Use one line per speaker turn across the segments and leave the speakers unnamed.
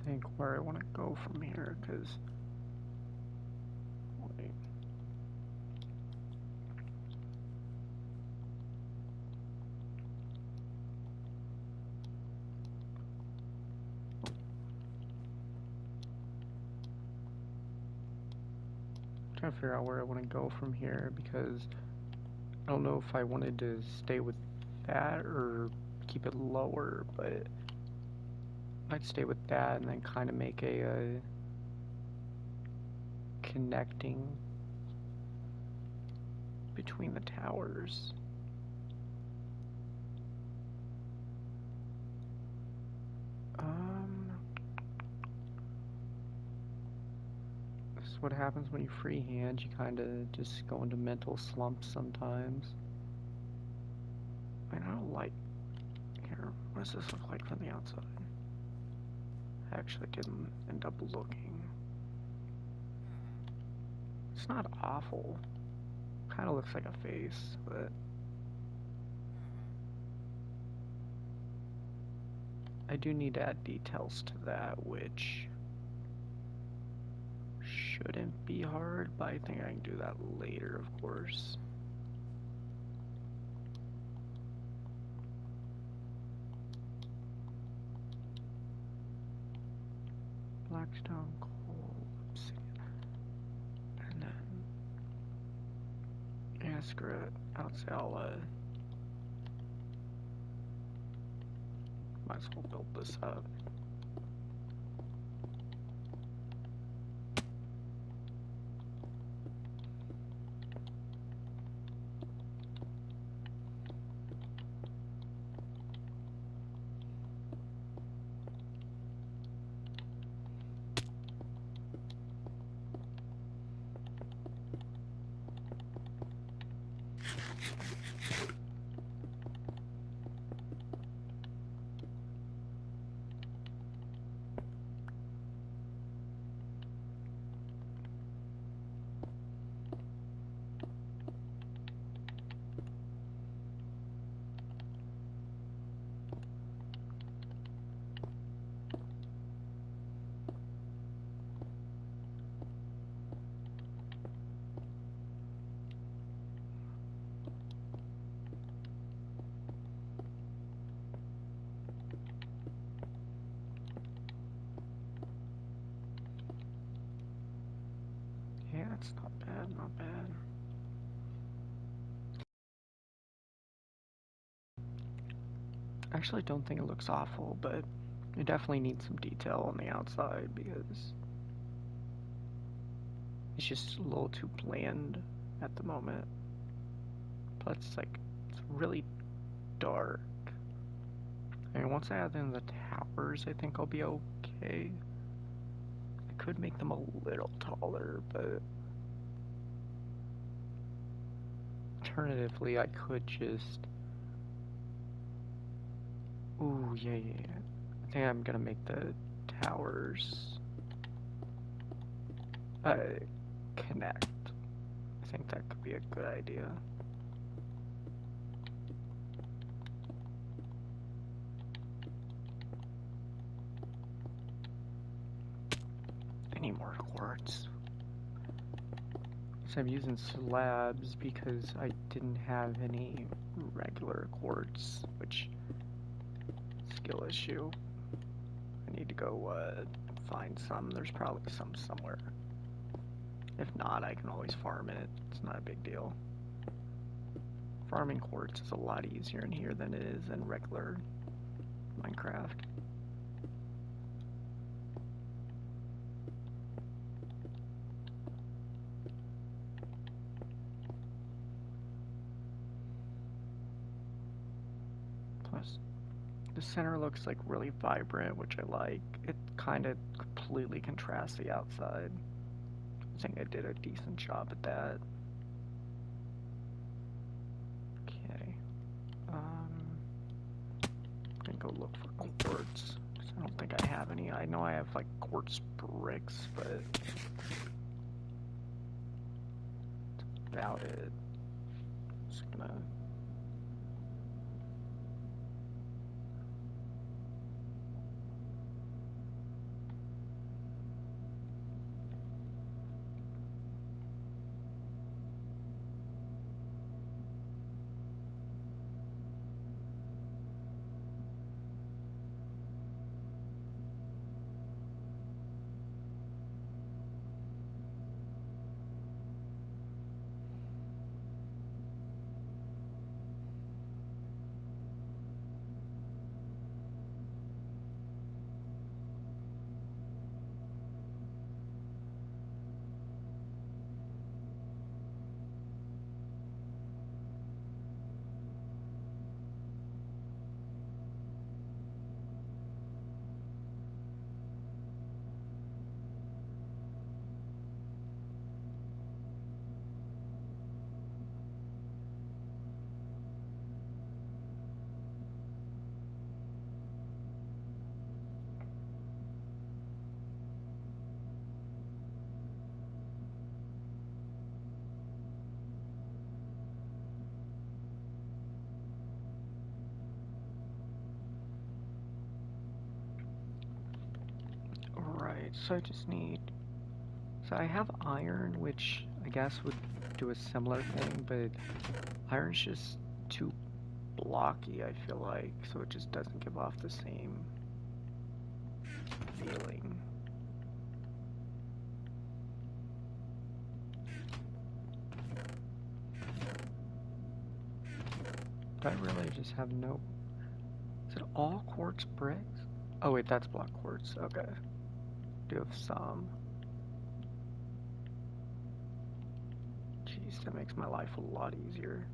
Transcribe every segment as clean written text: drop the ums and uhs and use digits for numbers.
think where I want to go from here, because... Wait. I'm trying to figure out where I want to go from here, because I don't know if I wanted to stay with that or keep it lower, but I'd stay with that and then kind of make a connecting between the towers. This is what happens when you freehand. You kind of just go into mental slumps sometimes. I don't like... Here, what does this look like from the outside? I actually didn't end up looking. It's not awful. Kind of looks like a face, but... I do need to add details to that, which shouldn't be hard, but I think I can do that later, of course. Blackstone, coal, obsidian, and then... Yeah, screw it. I'll say might as well build this up. Yeah, it's not bad, not bad. I actually don't think it looks awful, but it definitely needs some detail on the outside because it's just a little too bland at the moment. Plus, it's really dark. I mean, once I add in the towers, I think I'll be okay. I could make them a little taller, but alternatively, I could just... Ooh, yeah. I think I'm gonna make the towers connect. I think that could be a good idea. I need more quartz. So I'm using slabs because I didn't have any regular quartz, which skill issue. I need to go find some. There's probably some somewhere. If not, I can always farm it. It's not a big deal. Farming quartz is a lot easier in here than it is in regular Minecraft. Plus, the center looks like really vibrant, which I like. It kind of completely contrasts the outside. I think I did a decent job at that. Okay. I'm gonna go look for quartz. I don't think I have any. I know I have like quartz bricks, but that's about it. Just gonna... so I just need... So I have iron, which I guess would do a similar thing, but iron's just too blocky, I feel like, so it just doesn't give off the same feeling. But I really just have no... Is it all quartz bricks? Oh wait, that's block quartz, okay. Do have some. Jeez, that makes my life a lot easier.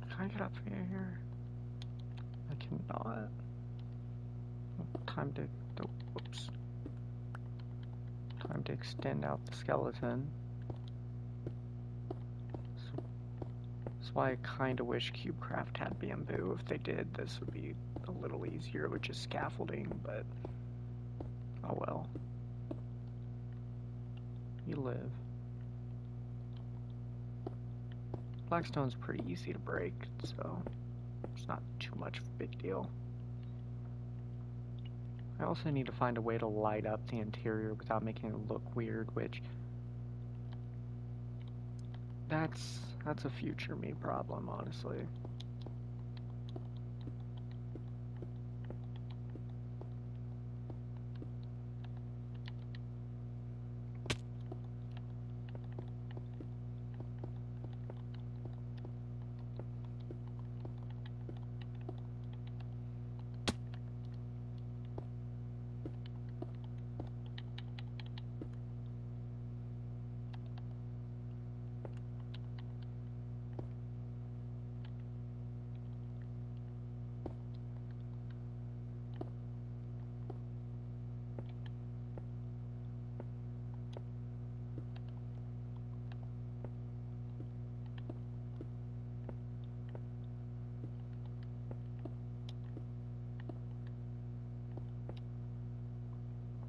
Can I get up here? I cannot. Time to... Oh, whoops. Time to extend out the skeleton. So, that's why I kind of wish Cubecraft had bamboo. If they did, this would be a little easier with just scaffolding, but... Oh well. You live. Blackstone's pretty easy to break, so it's not too much of a big deal. I also need to find a way to light up the interior without making it look weird, which that's a future me problem, honestly.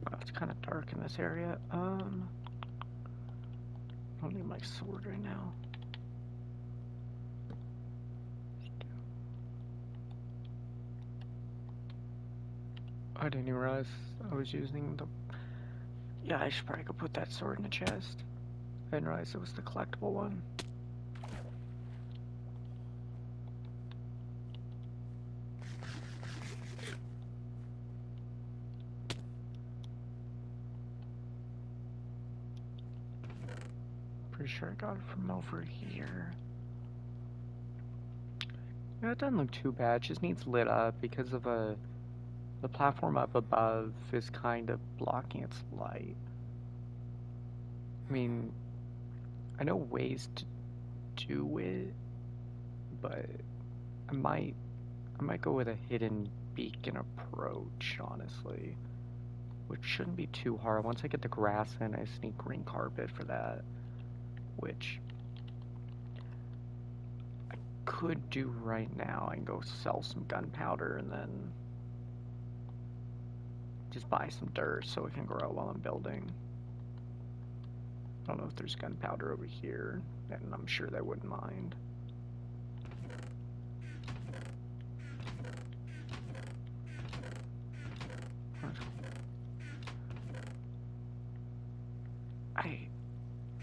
Wow, it's kind of dark in this area. I don't need my sword right now. I didn't even realize I was using the... Yeah, I should probably go put that sword in the chest. I didn't realize it was the collectible one. Pretty sure I got it from over here. Yeah, it doesn't look too bad. It just needs lit up because of the platform up above is kind of blocking its light. I mean, I know ways to do it, but I might go with a hidden beacon approach, honestly. Which shouldn't be too hard. Once I get the grass in, I just need green carpet for that. Which I could do right now. I can go sell some gunpowder and then just buy some dirt so it can grow while I'm building. I don't know if there's gunpowder over here, and I'm sure they wouldn't mind.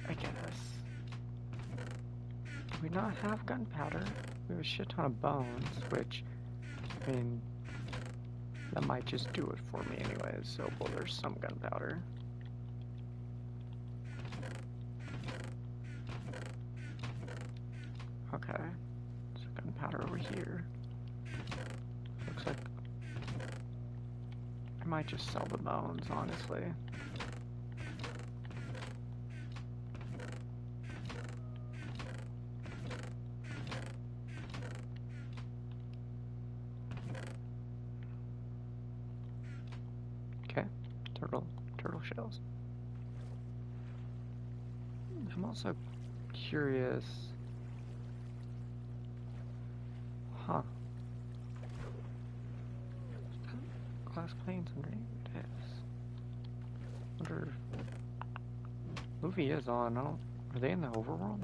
I guess. Do we not have gunpowder? We have a shit ton of bones, which, I mean, that might just do it for me anyways, so well, there's some gunpowder. Okay, so gunpowder over here. Looks like I might just sell the bones, honestly. turtle shells. I'm also curious. Huh. Glass planes and natives. Wonder if movie is on. Are they in the overworld?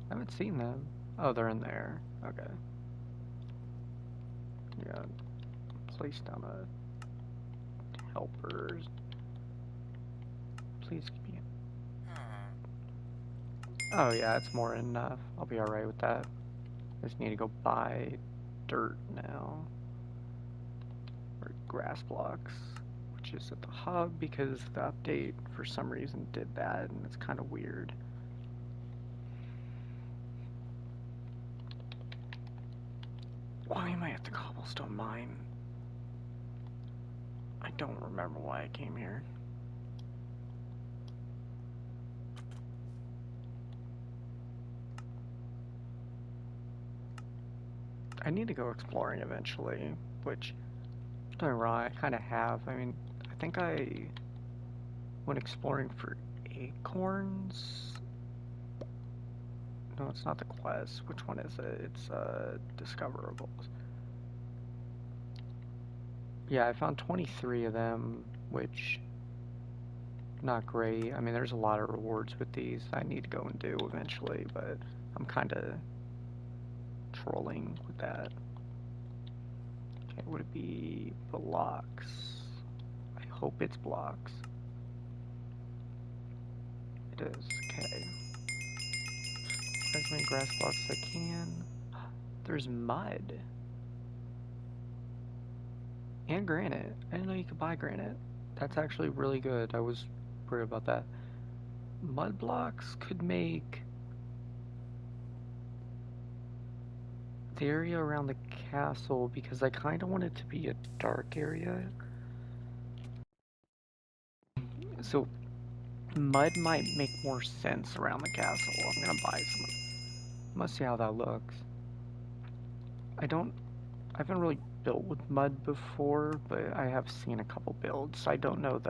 I haven't seen them. Oh, they're in there. Okay. Yeah. Place down a helpers. Please give me. Oh yeah, it's more than enough. I'll be alright with that. I just need to go buy dirt now. Or grass blocks. Which is at the hub because the update for some reason did that and it's kind of weird. Why am I at the cobblestone mine? I don't remember why I came here. I need to go exploring eventually, which, don't get me wrong, I kind of have. I mean, I think I went exploring for acorns. No, it's not the quest. Which one is it? It's discoverables. Yeah, I found 23 of them, which not great. I mean, there's a lot of rewards with these I need to go and do eventually, but I'm kind of trolling with that. Okay, would it be blocks? I hope it's blocks. It is. Okay. As many grass blocks as I can. There's mud. And granite. I didn't know you could buy granite. That's actually really good. I was worried about that. Mud blocks could make the area around the castle, because I kind of want it to be a dark area. So mud might make more sense around the castle. I'm gonna buy some. Must see how that looks. I haven't really built with mud before, but I have seen a couple builds. I don't know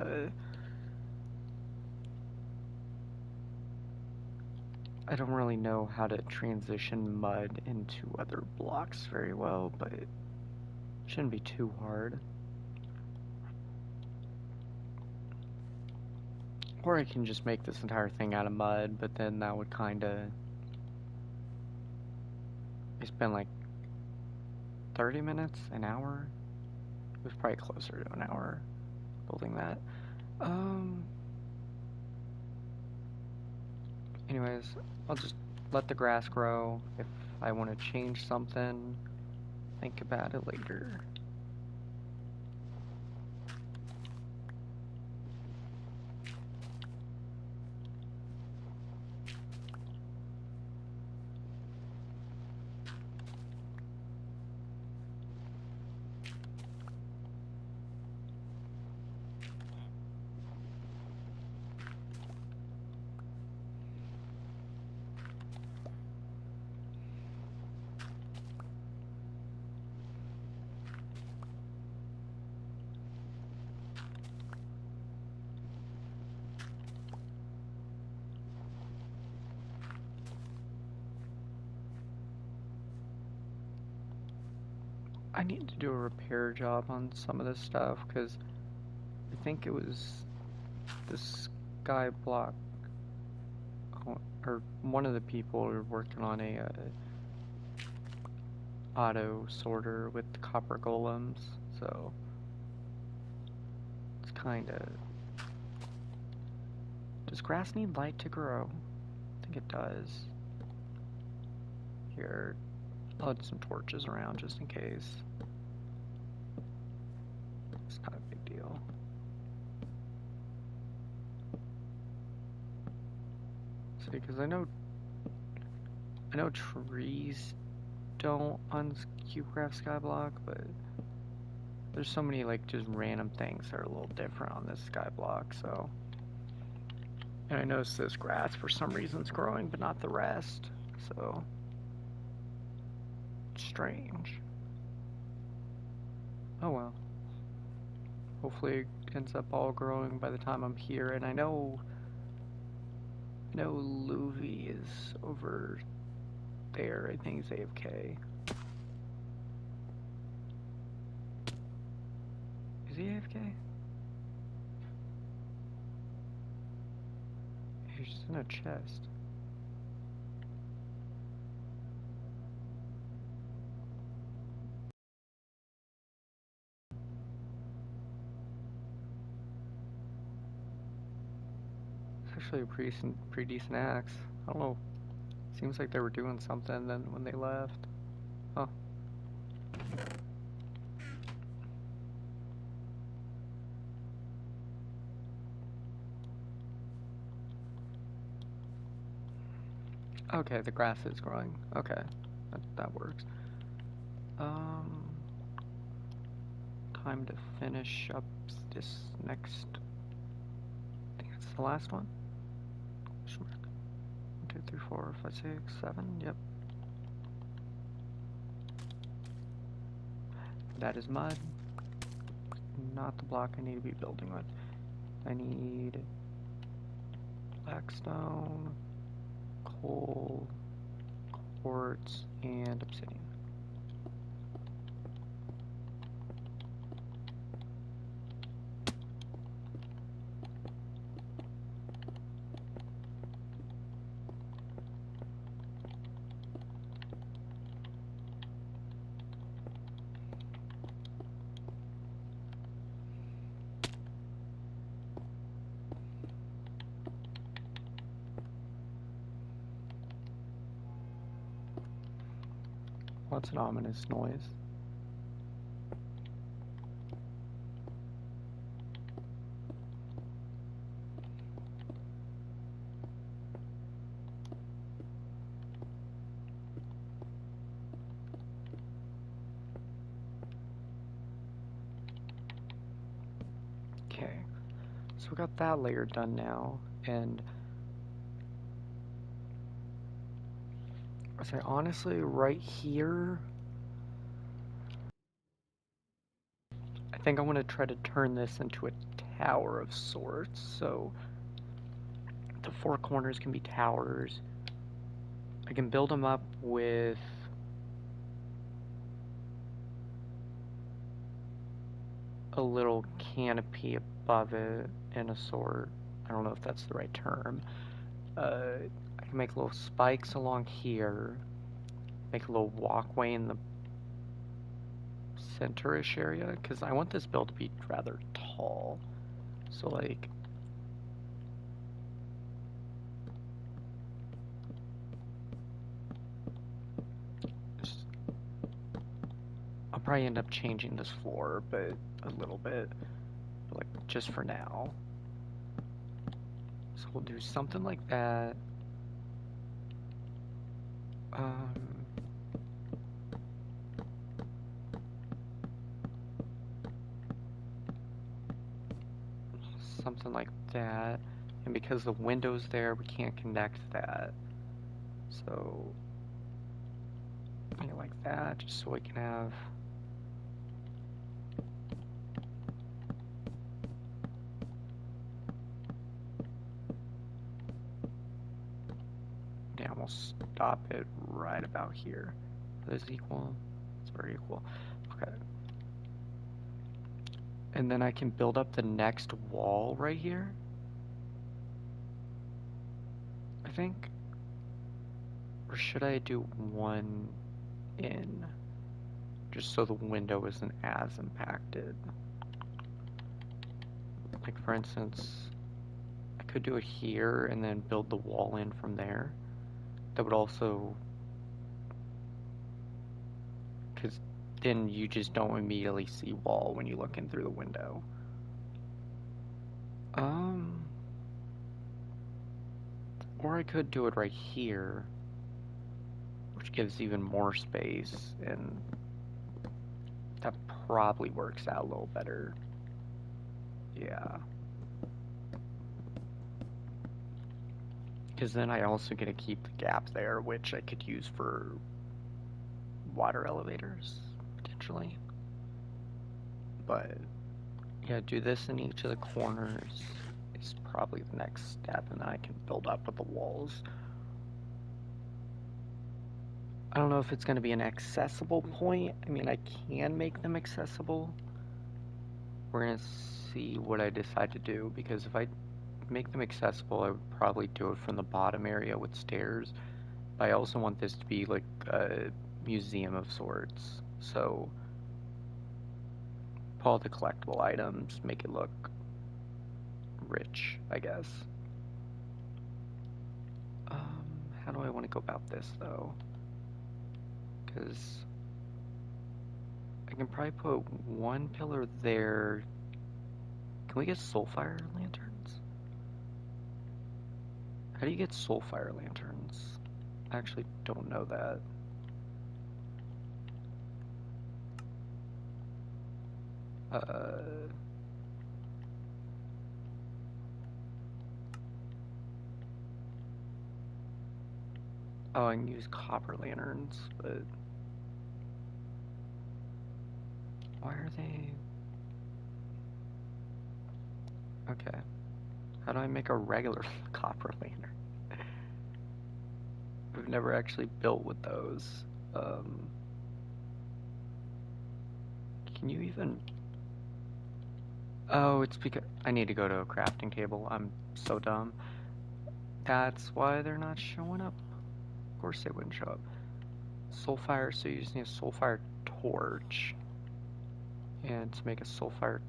I don't really know how to transition mud into other blocks very well, but it shouldn't be too hard. Or I can just make this entire thing out of mud, but then that would kinda... I spent like 30 minutes, an hour? It was probably closer to an hour building that. Anyways, I'll just let the grass grow. If I want to change something, think about it later. I need to do a repair job on some of this stuff, because I think it was the Skyblock, or one of the people were working on a auto sorter with copper golems, so it's kind of... Does grass need light to grow? I think it does. Here, I'll add some torches around just in case. It's not a big deal. See, because I know trees don't on Cubecraft Skyblock, but there's so many like just random things that are a little different on this Skyblock, so. And I noticed this grass for some reason is growing, but not the rest, so. Strange. Oh well. Hopefully ends up all growing by the time I'm here. And I know Luvi is over there. I think he's AFK. Is he AFK? He's just in a chest. It's actually a pretty decent axe. I don't know. Seems like they were doing something then when they left. Oh. Okay, the grass is growing. Okay, that works. Time to finish up this next. I think it's the last one. 1, 2, 3, 4, 5, 6, 7. Yep. That is mud. Not the block I need to be building with. I need blackstone, coal, quartz, and obsidian. What's an ominous noise? Okay, so we got that layer done now, and I say honestly, right here, I think I want to try to turn this into a tower of sorts. So the 4 corners can be towers. I can build them up with a little canopy above it and a sort. I don't know if that's the right term. I can make little spikes along here, make a little walkway in the center-ish area, because I want this build to be rather tall. So like, I'll probably end up changing this floor, but a little bit, like just for now. So we'll do something like that. Something like that. And because the window's there, we can't connect that. So, like that, just so we can have... Yeah, we'll stop it right about here. This is equal. It's very equal. Okay. And then I can build up the next wall right here. I think. Or should I do one in? Just so the window isn't as impacted. Like for instance, I could do it here and then build the wall in from there. That would also, because then you just don't immediately see wall when you look in through the window. Or I could do it right here, which gives even more space, and that probably works out a little better. Yeah. Because then I also get to keep the gap there, which I could use for water elevators, potentially. But Yeah, do this in each of the corners is probably the next step, and then I can build up with the walls. I don't know if it's going to be an accessible point. I mean, I can make them accessible. We're going to see what I decide to do, because if I make them accessible, I would probably do it from the bottom area with stairs. But I also want this to be like a museum of sorts. So, pull all the collectible items, make it look rich, I guess. How do I want to go about this, though? Because I can probably put one pillar there. Can we get soulfire lanterns? How do you get soulfire lanterns? I actually don't know that. Oh, I can use copper lanterns, but why are they... Okay. How do I make a regular copper lantern? We've never actually built with those. Can you even... Oh, it's because I need to go to a crafting table. I'm so dumb. That's why they're not showing up. Of course they wouldn't show up. Soulfire, so you just need a soulfire torch. And to make a soulfire...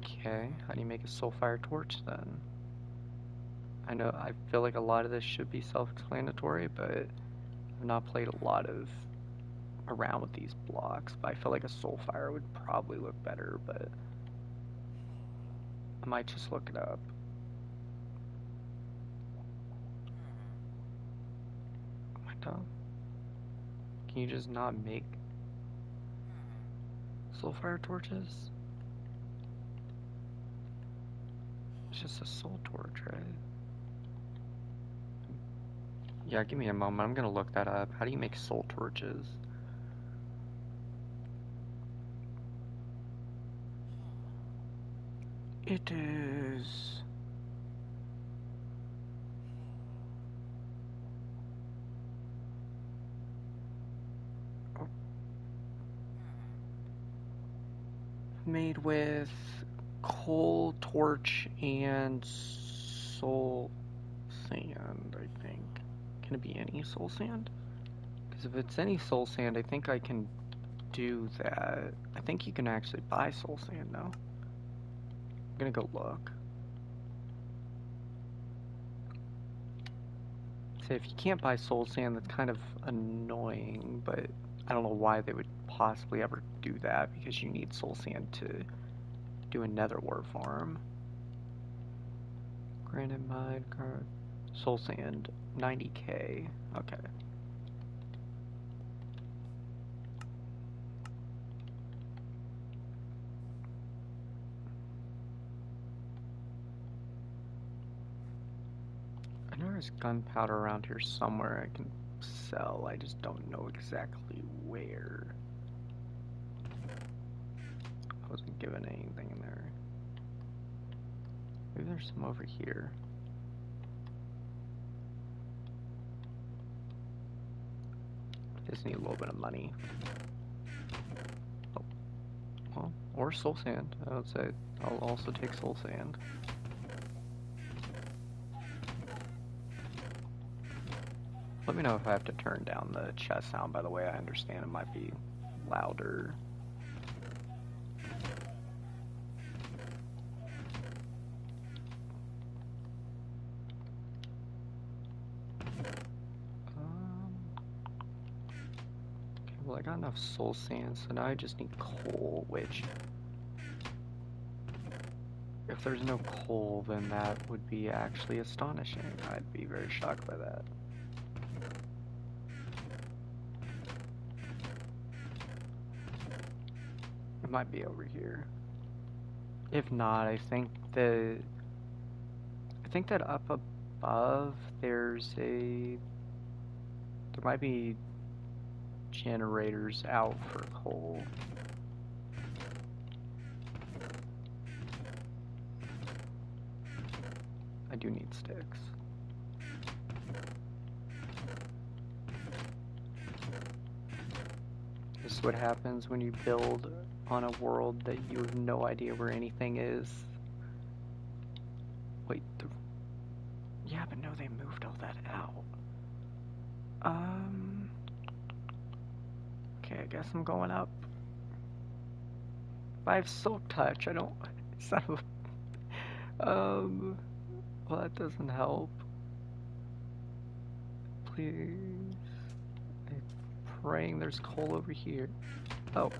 Okay, how do you make a soulfire torch then? I know, I feel like a lot of this should be self-explanatory, but I've not played a lot of around with these blocks, but I feel like a soulfire would probably look better, but I might just look it up. Am I dumb? Can you just not make soulfire torches? It's just a soul torch, right? Yeah, give me a moment. I'm gonna look that up. How do you make soul torches? It is... Oh. Made with coal, torch, and soul sand, I think. Can it be any soul sand? Because if it's any soul sand, I think I can do that. I think you can actually buy soul sand now. I'm gonna go look. Say, if you can't buy soul sand, that's kind of annoying, but I don't know why they would possibly ever do that, because you need soul sand to do a nether wart farm. Granite mine, soul sand, 90k. Okay. I know there's gunpowder around here somewhere I can sell. I just don't know exactly where. I wasn't given anything in there. Maybe there's some over here. Just need a little bit of money. Oh, well, or soul sand. I would say I'll also take soul sand. Let me know if I have to turn down the chest sound, by the way. I understand it might be louder. Okay, well, I got enough soul sand, so now I just need coal, which... If there's no coal, then that would be actually astonishing. I'd be very shocked by that. It might be over here. If not, I think that up above there might be generators out for coal. I do need sticks. This is what happens when you build on a world that you have no idea where anything is. Wait, yeah, but no, they moved all that out. Okay, I guess I'm going up. If I have Silk Touch, I don't... Son of a... Well, that doesn't help. Please. I'm praying there's coal over here. Oh.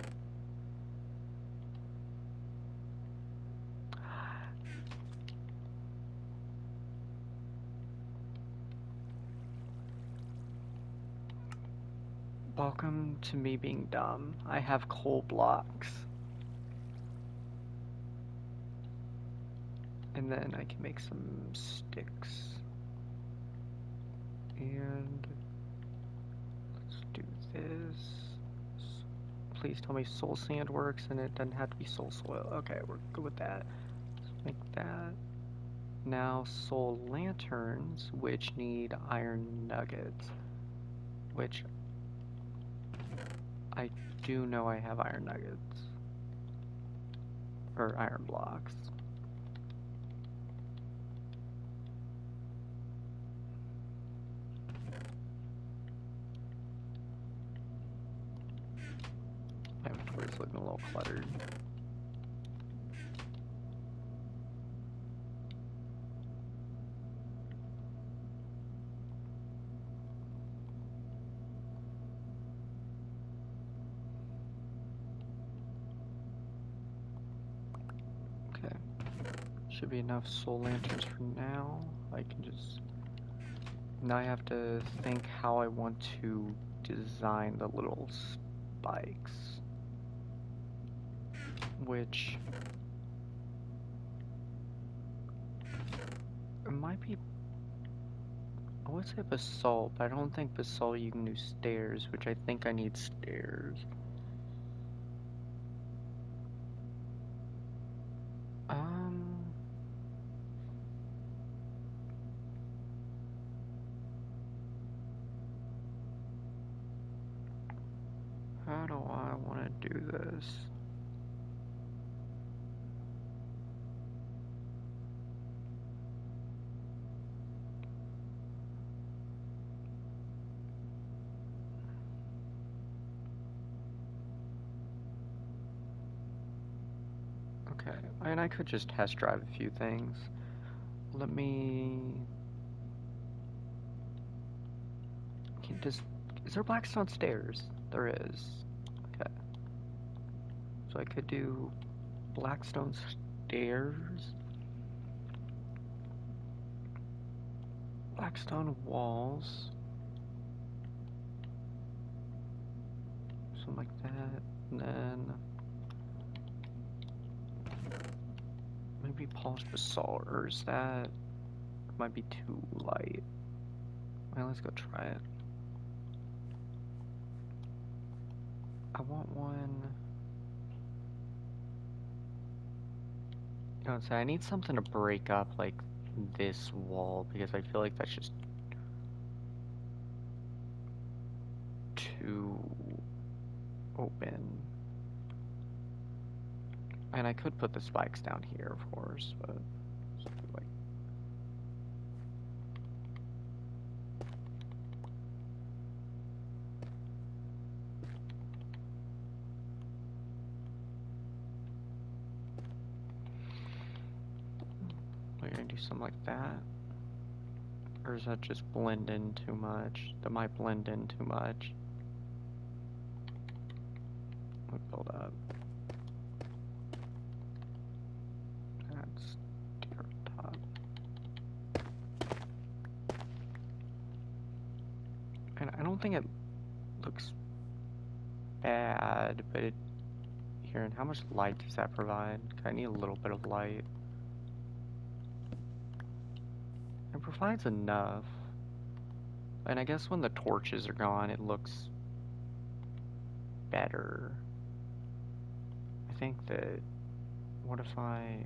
Welcome to me being dumb. I have coal blocks. And then I can make some sticks. And let's do this. Please tell me soul sand works and it doesn't have to be soul soil. Okay, we're good with that. Let's make that. Now soul lanterns, which need iron nuggets. Which I do know I have iron nuggets. Or iron blocks. My inventory's looking a little cluttered. Okay. Should be enough soul lanterns for now. I can just... Now I have to think how I want to design the little spikes. Which... It might be... I would say basalt, but I don't think basalt you can do stairs, which I think I need stairs. How do I want to do this? Okay, and I could just test drive a few things. Let me... Is there blackstone stairs? There is. Okay. So I could do blackstone stairs. Blackstone walls. Something like that. And then... Maybe polished basalt, or is that... Might be too light. Well, let's go try it. I want one... You know what I'm saying? I need something to break up, like, this wall, because I feel like that's just... too... open. And I could put the spikes down here, of course, but... like... We're gonna do something like that. Or does that just blend in too much? That might blend in too much. Let me build up. That's deer top. And I don't think it looks bad, but it... Here, and how much light does that provide? I need a little bit of light. It provides enough. And I guess when the torches are gone, it looks better. I think that... What if I...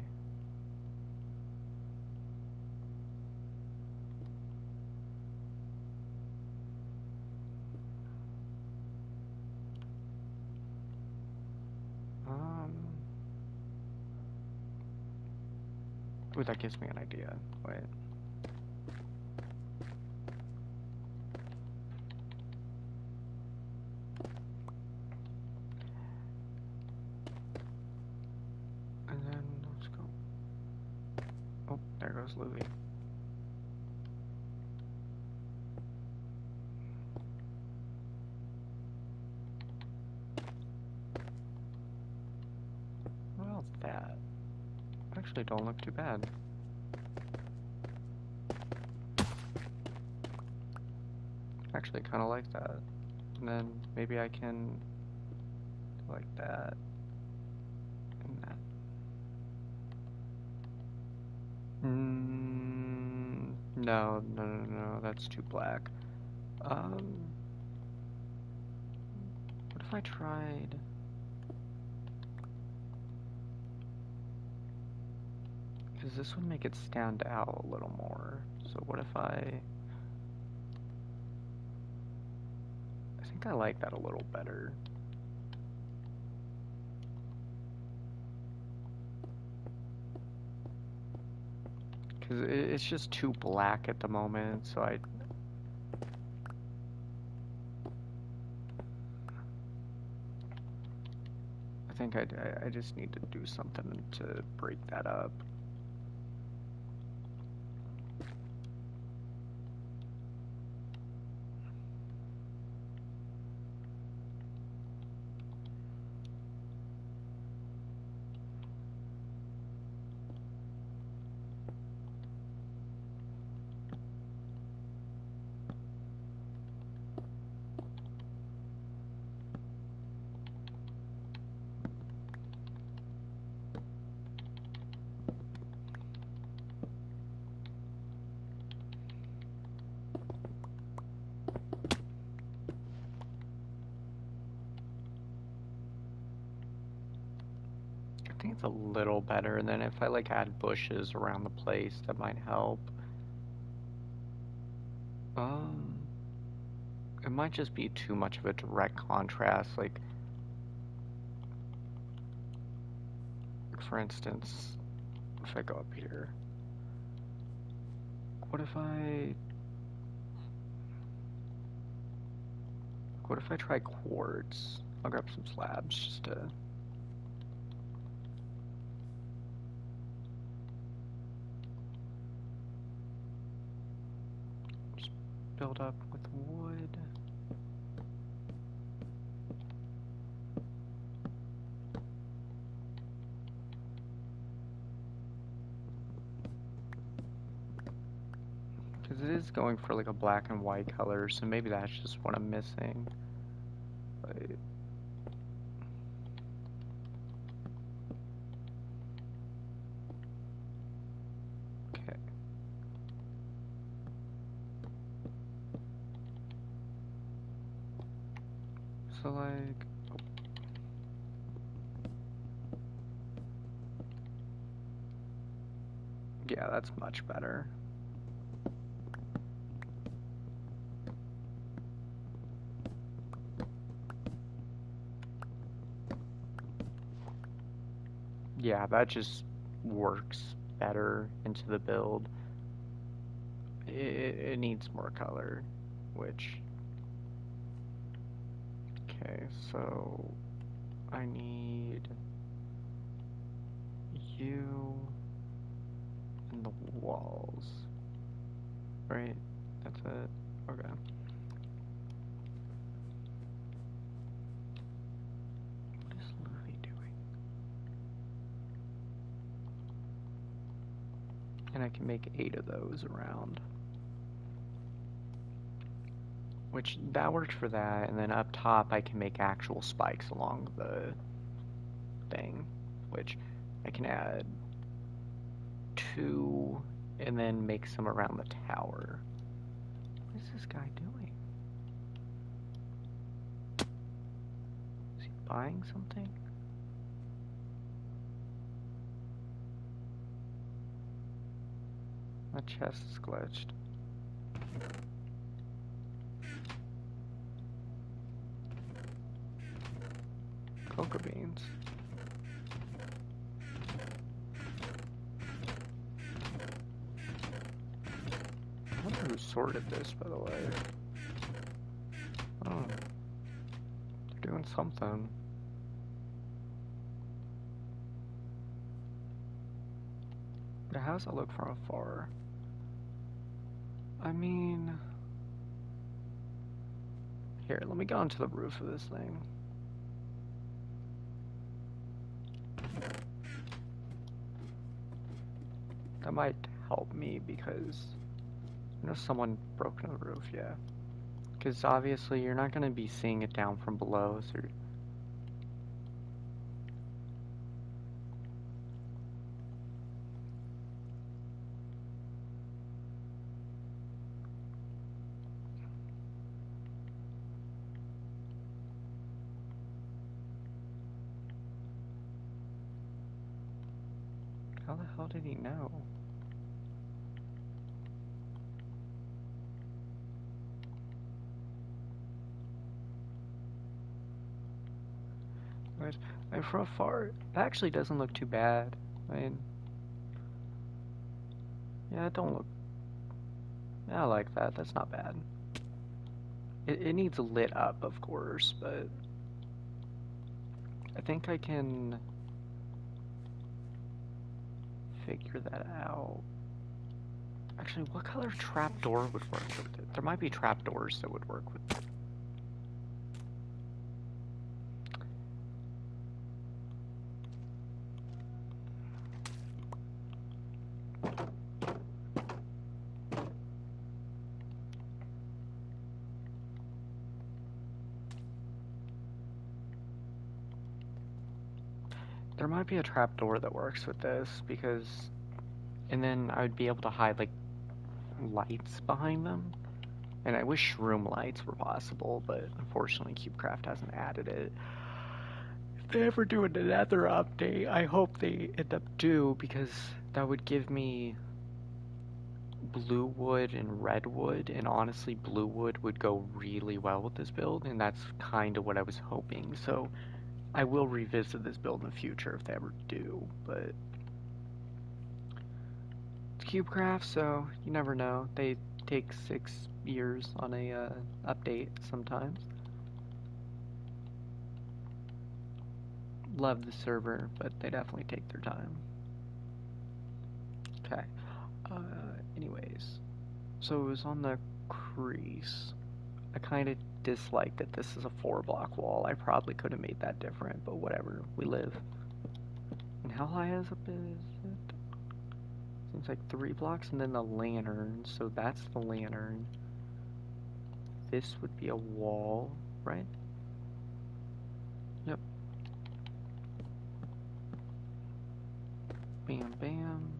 Ooh, that gives me an idea. Wait. And then let's go. Oh, there goes Louie. Well, that actually don't look too bad. Actually, kind of like that. And then maybe I can do like that and that. No, that's too black. What if I tried? Because this would make it stand out a little more. So what if I think I like that a little better. Because it's just too black at the moment, so I think I just need to do something to break that up. I think it's a little better, and then if I like add bushes around the place, that might help. It might just be too much of a direct contrast, like for instance, if I go up here, what if I try quartz? I'll grab some slabs just to build up with wood. Because it is going for like a black and white color, so maybe that's just what I'm missing. But okay. So like, oh. Yeah, that's much better. Yeah, that just works better into the build. It needs more color, which, okay, so I need you in the walls, right? That's it. Okay. What is Luffy doing? And I can make 8 of those around. Which, that works for that, and then up top I can make actual spikes along the thing, which I can add 2 and then make some around the tower. What is this guy doing? Is he buying something? My chest is glitched. Cocoa beans. sorted this, by the way. Oh, they're doing something. But how does it look from afar? I mean... Here, let me go onto the roof of this thing. That might help me because I know someone broke into the roof, yeah. Because obviously you're not going to be seeing it down from below, so how the hell did he know? I mean, from afar, it actually doesn't look too bad. I mean, yeah, it don't look... Yeah, I like that. That's not bad. It needs lit up, of course, but I think I can figure that out. Actually, what color trapdoor would work with it? There might be trapdoors that would work with it. There might be a trapdoor that works with this, because... And then I would be able to hide, like, lights behind them. And I wish shroom lights were possible, but unfortunately Cubecraft hasn't added it. If they ever do another update, I hope they end up do, because that would give me blue wood and red wood, and honestly blue wood would go really well with this build, and that's kind of what I was hoping. So I will revisit this build in the future if they ever do, but it's Cubecraft, so you never know. They take 6 years on a update sometimes. Love the server, but they definitely take their time. Okay. Anyways, so it was on the crease. I kind of dislike that this is a 4-block wall. I probably could have made that different, but whatever. We live. And how high is it? Seems like 3 blocks, and then the lantern. So that's the lantern. This would be a wall, right? Yep. Bam, bam, bam.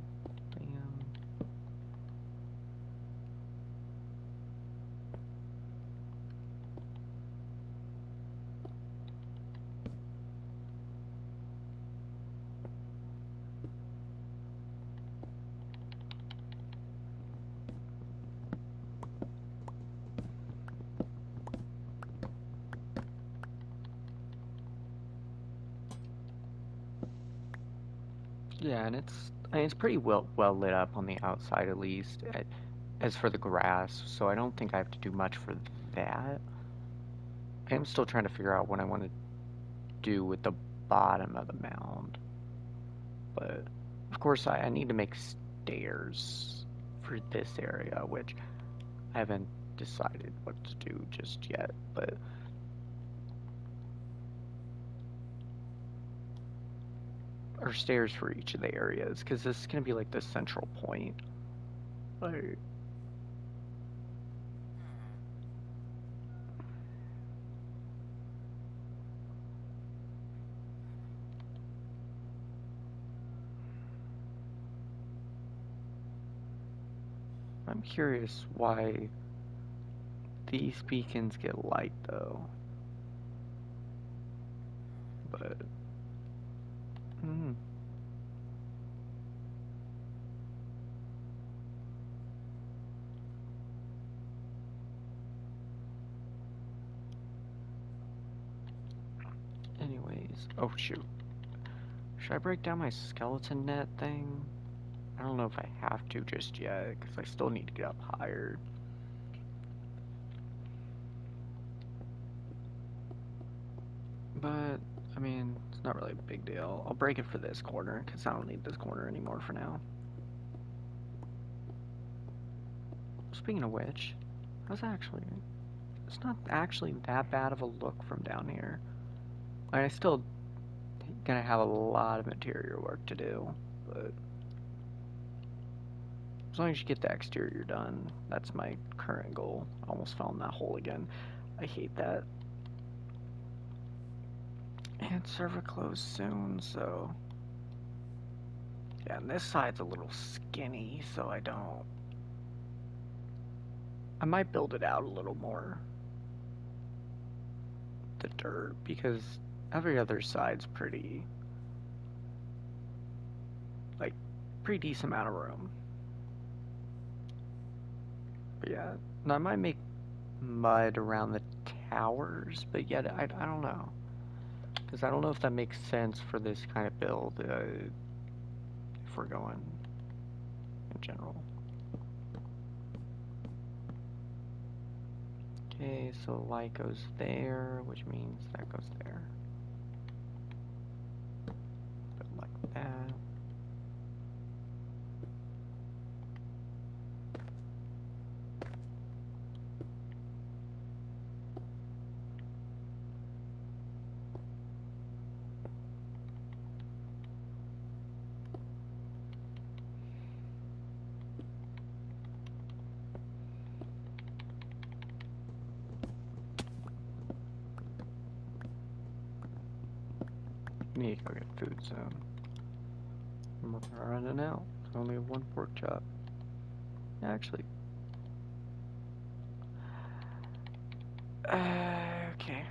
Yeah, and it's pretty well lit up on the outside at least. As for the grass, so I don't think I have to do much for that. I'm still trying to figure out what I want to do with the bottom of the mound. But, of course, I need to make stairs for this area, which I haven't decided what to do just yet, but... Or stairs for each of the areas, because this is going to be like the central point. Like... I'm curious why these beacons get light, though. But... Anyways, oh shoot. Should I break down my skeleton net thing? I don't know if I have to just yet, because I still need to get up higher. But, I mean, it's not really a big deal. I'll break it for this corner, because I don't need this corner anymore for now. Speaking of which, how's actually... It's not actually that bad of a look from down here. I still gonna have a lot of interior work to do, but as long as you get the exterior done, that's my current goal. I almost fell in that hole again. I hate that. And server closed soon, so yeah, and this side's a little skinny, so I might build it out a little more, the dirt, because every other side's pretty, like, pretty decent amount of room. But yeah, and I might make mud around the towers, but yet I don't know. Because I don't know if that makes sense for this kind of build, if we're going in general. Okay, so light goes there, which means that goes there. But like that. Need to go get food soon. I'm running out. Only one pork chop. Actually. Okay.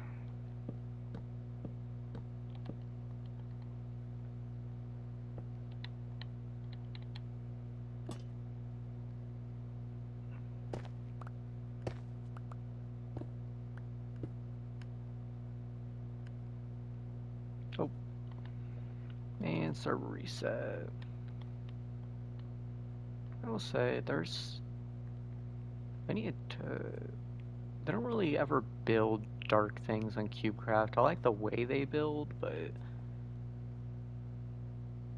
Oh. And server reset. I will say I need to. They don't really ever build dark things on Cubecraft. I like the way they build, but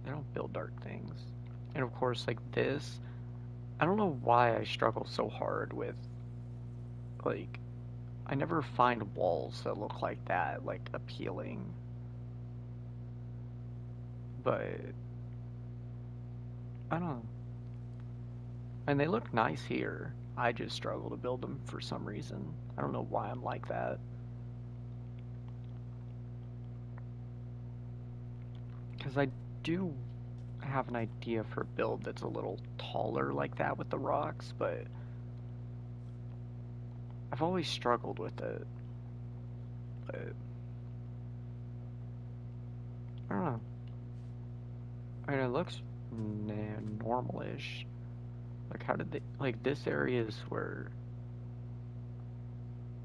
they don't build dark things. And of course, like this, I don't know why I struggle so hard with, like, I never find walls that look like that, like, appealing. But, I don't know. And they look nice here. I just struggle to build them for some reason. I don't know why I'm like that. Because I do have an idea for a build that's a little taller like that with the rocks, but I've always struggled with it. But I don't know. I mean, it looks normal-ish. Like, how did they... Like, this area is where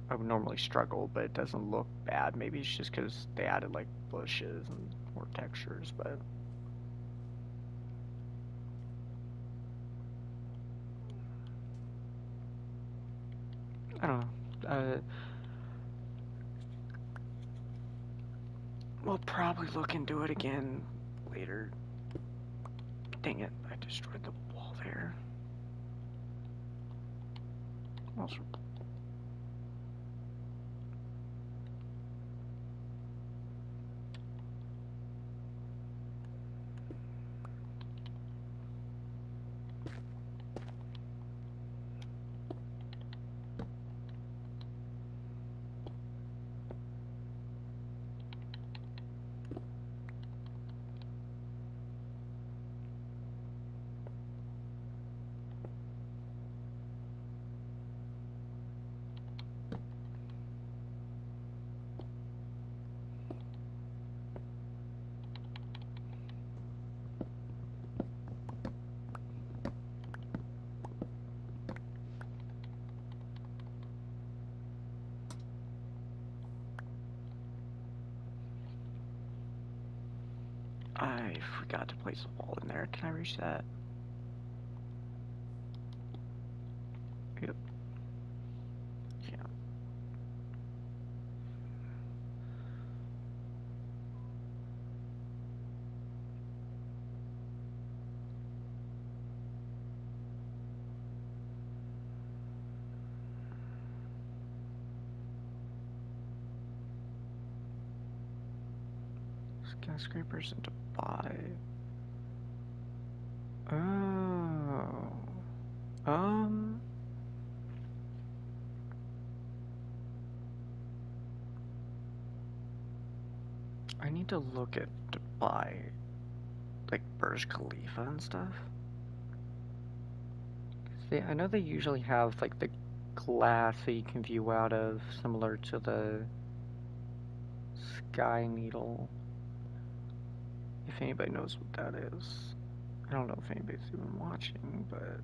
I would normally struggle, but it doesn't look bad. Maybe it's just because they added, like, bushes and more textures, but... I don't know. We'll probably look into it again later. Dang it, I destroyed the wall there. Also, I forgot to place a wall in there. Can I reach that? Yep. Yeah. Skyscrapers and to buy. Oh. Um. I need to look at to buy like Burj Khalifa and stuff. I know they usually have like the glass that you can view out of, similar to the Sky Needle. If anybody knows what that is. I don't know if anybody's even watching, but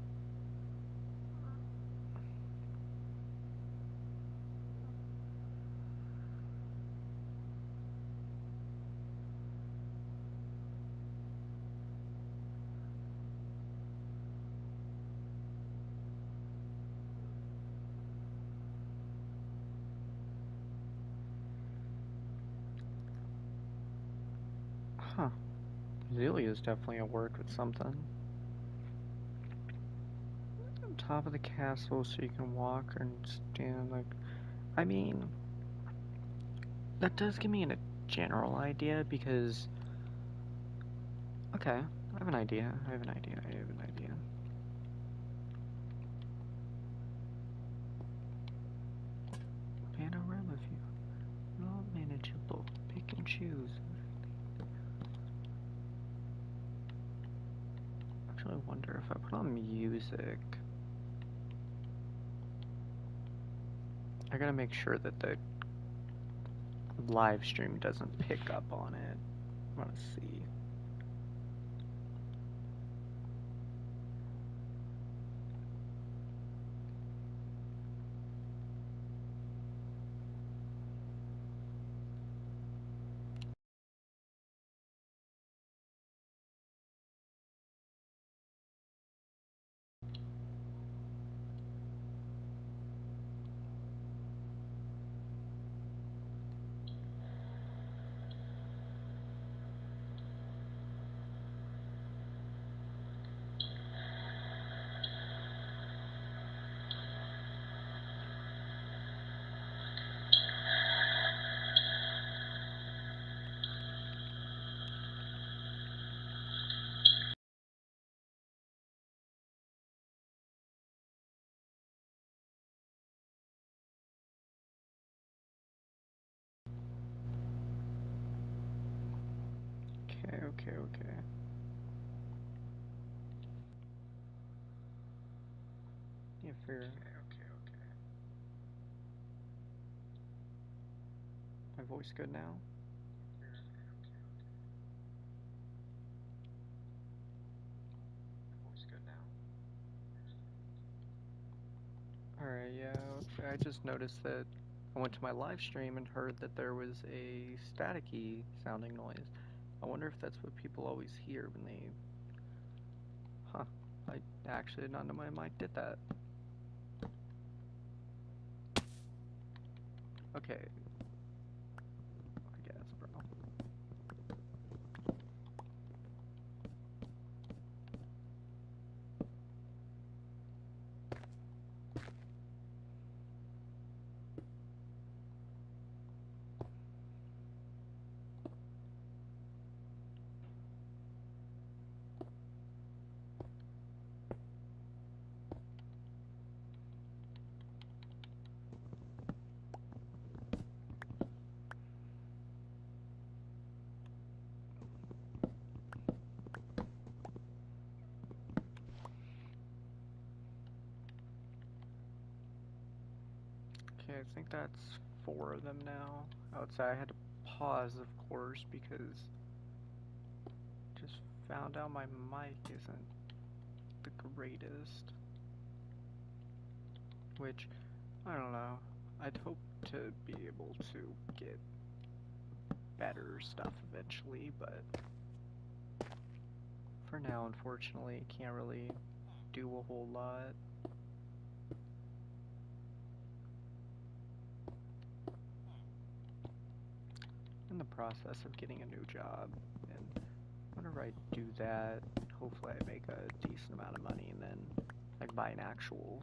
huh. Zelia's definitely at work with something. On top of the castle so you can walk and stand like I mean that does give me a general idea because okay, I have an idea. I have an idea. Panorama view. Not manageable. Pick and choose. Actually, I wonder if I put on music. I gotta make sure that the live stream doesn't pick up on it. I wanna see. Okay. Yeah, fair. Okay. My voice good now? Alright, yeah, okay. I just noticed that I went to my live stream and heard that there was a staticky sounding noise. I wonder if that's what people always hear when they... Huh. I actually did not know my mic did that. Okay. I guess, bro. Okay, I think that's 4 of them now. Outside, I had to pause, of course, because just found out my mic isn't the greatest. Which, I don't know. I'd hope to be able to get better stuff eventually, but for now, unfortunately, can't really do a whole lot. In the process of getting a new job, and whenever I do that, hopefully I make a decent amount of money and then like buy an actual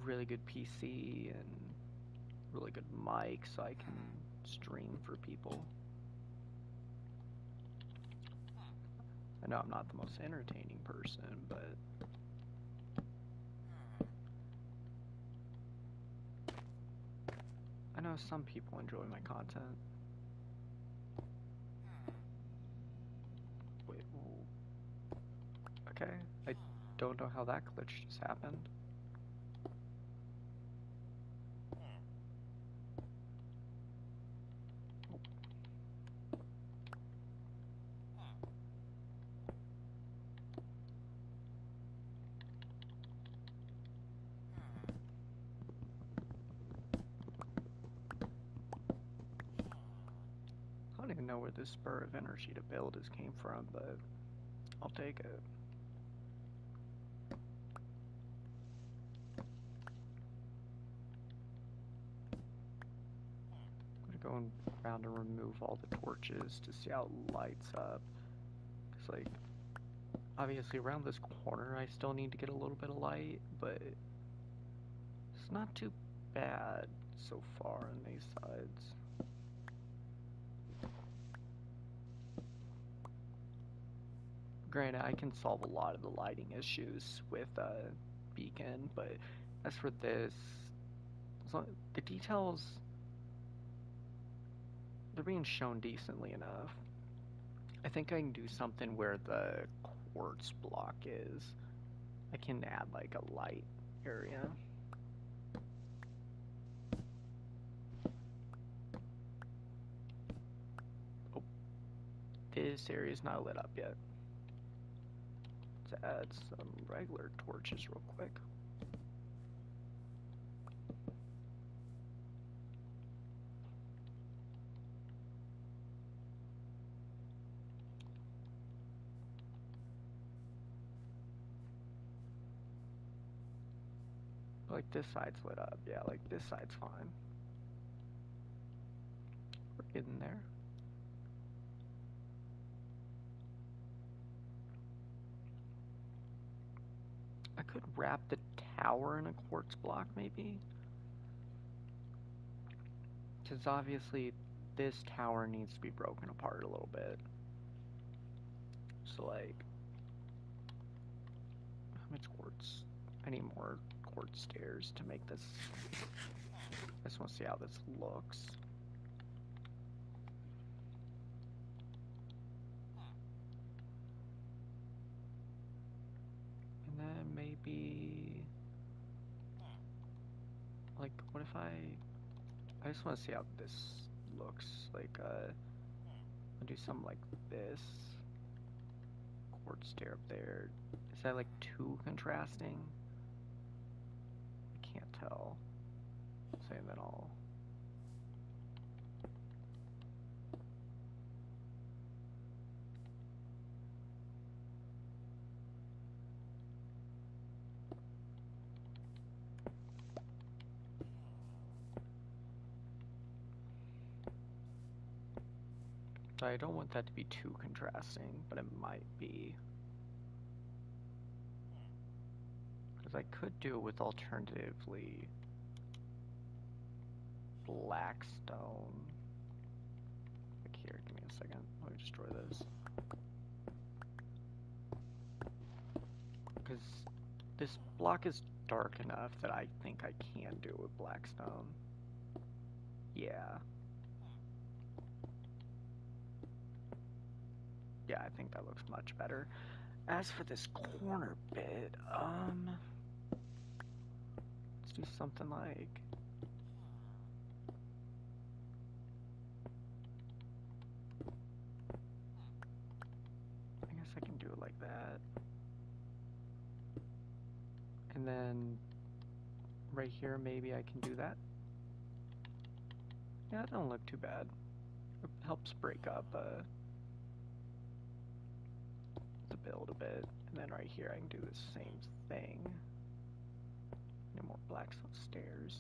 really good PC and really good mic so I can stream for people. I know I'm not the most entertaining person, but I know some people enjoy my content. Wait, okay, I don't know how that glitch just happened. I don't even know where this spur of energy to build is came from, but I'll take it. I'm gonna go around and remove all the torches to see how it lights up. Cause like, obviously around this corner I still need to get a little bit of light, but it's not too bad so far on these sides. Granted, I can solve a lot of the lighting issues with beacon, but as for this, the details, they're being shown decently enough. I think I can do something where the quartz block is. I can add like a light area. Oh, this area is not lit up yet. Let's add some regular torches real quick. Like this side's lit up. Yeah, like this side's fine. We're getting there. I could wrap the tower in a quartz block maybe. Because obviously this tower needs to be broken apart a little bit. So like, how much quartz? I need more quartz stairs to make this. I just want to see how this looks. And then maybe, like, what if I just want to see how this looks. Like, I'll do something like this. Quartz stair up there. Is that like too contrasting? I can't tell. Say that all. So I don't want that to be too contrasting, but it might be. Because I could do it with alternatively black stone. Like here, give me a second. Let me destroy this. Because this block is dark enough that I think I can do it with black stone. Yeah. Yeah, I think that looks much better. As for this corner bit, let's do something like, I guess I can do it like that. And then right here, maybe I can do that. Yeah, that don't look too bad. It helps break up the build a bit. And then right here, I can do the same thing. No more black stairs.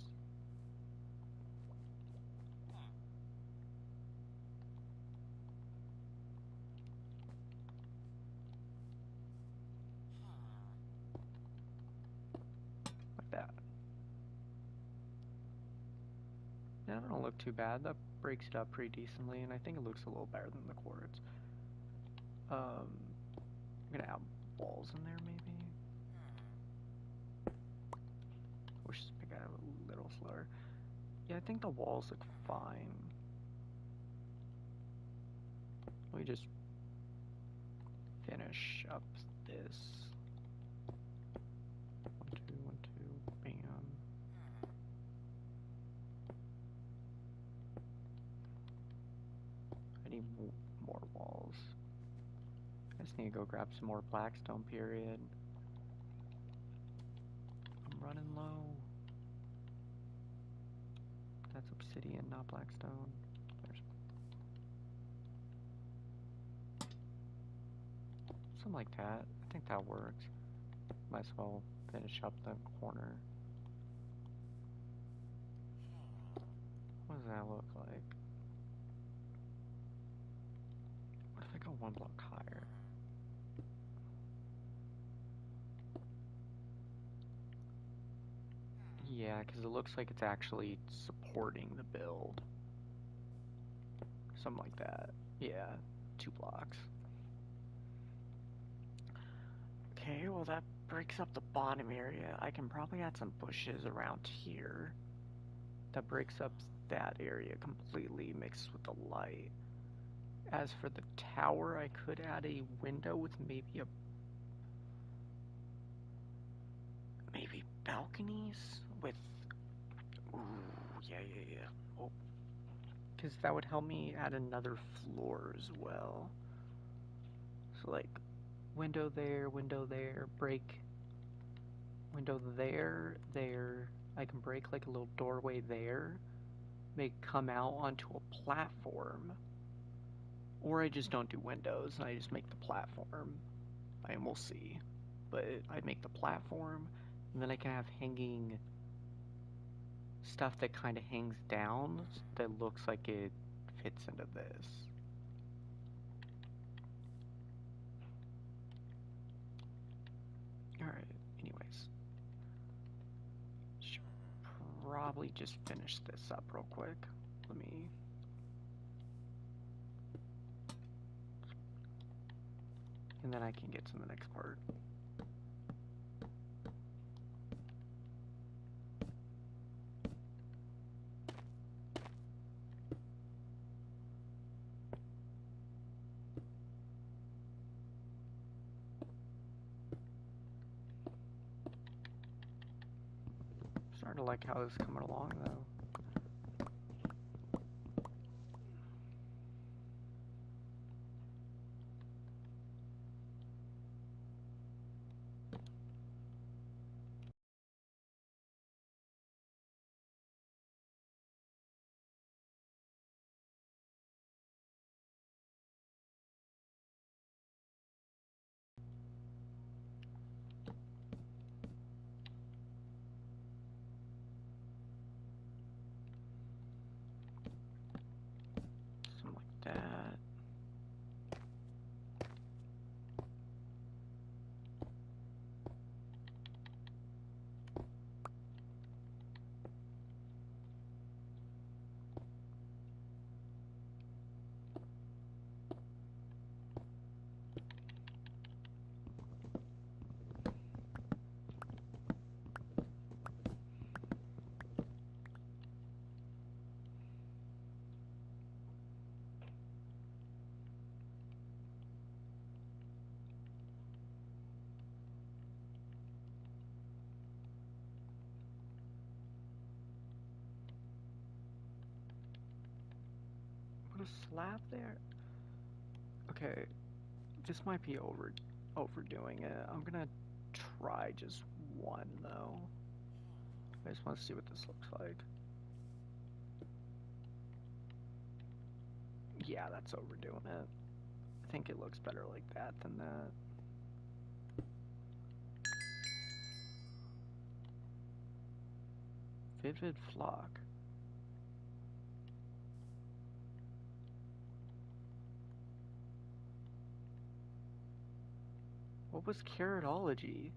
Like that. That don't look too bad. That breaks it up pretty decently, and I think it looks a little better than the quartz. I'm gonna add walls in there, maybe. Wish this pick out a little slower. Yeah, I think the walls look fine. Let me just finish up this. 1, 2, 1, 2, bam. I need more walls. I just need to go grab some more blackstone, period. I'm running low. That's obsidian, not blackstone. There's something like that. I think that works. Might as well finish up the corner. What does that look like? What if I go 1 block higher? Yeah, because it looks like it's actually supporting the build. Something like that. Yeah, 2 blocks. Okay, well that breaks up the bottom area. I can probably add some bushes around here. That breaks up that area completely mixed with the light. As for the tower, I could add a window with maybe balconies with... Ooh, yeah. Oh, because that would help me add another floor as well. So like, window there, break window there. I can break like a little doorway there, make come out onto a platform. Or I just don't do windows and I just make the platform. And we'll see. But I make the platform, and then I can have hanging stuff that kind of hangs down that looks like it fits into this. Alright, anyways. Should probably just finish this up real quick. Let me... And then I can get to the next part. Starting to like how this is coming along though. Something like that. Put a slab there? Okay, this might be overdoing it. I'm gonna try just one though. I just want to see what this looks like. Yeah, that's overdoing it. I think it looks better like that than that. Vivid flock. What was keratology?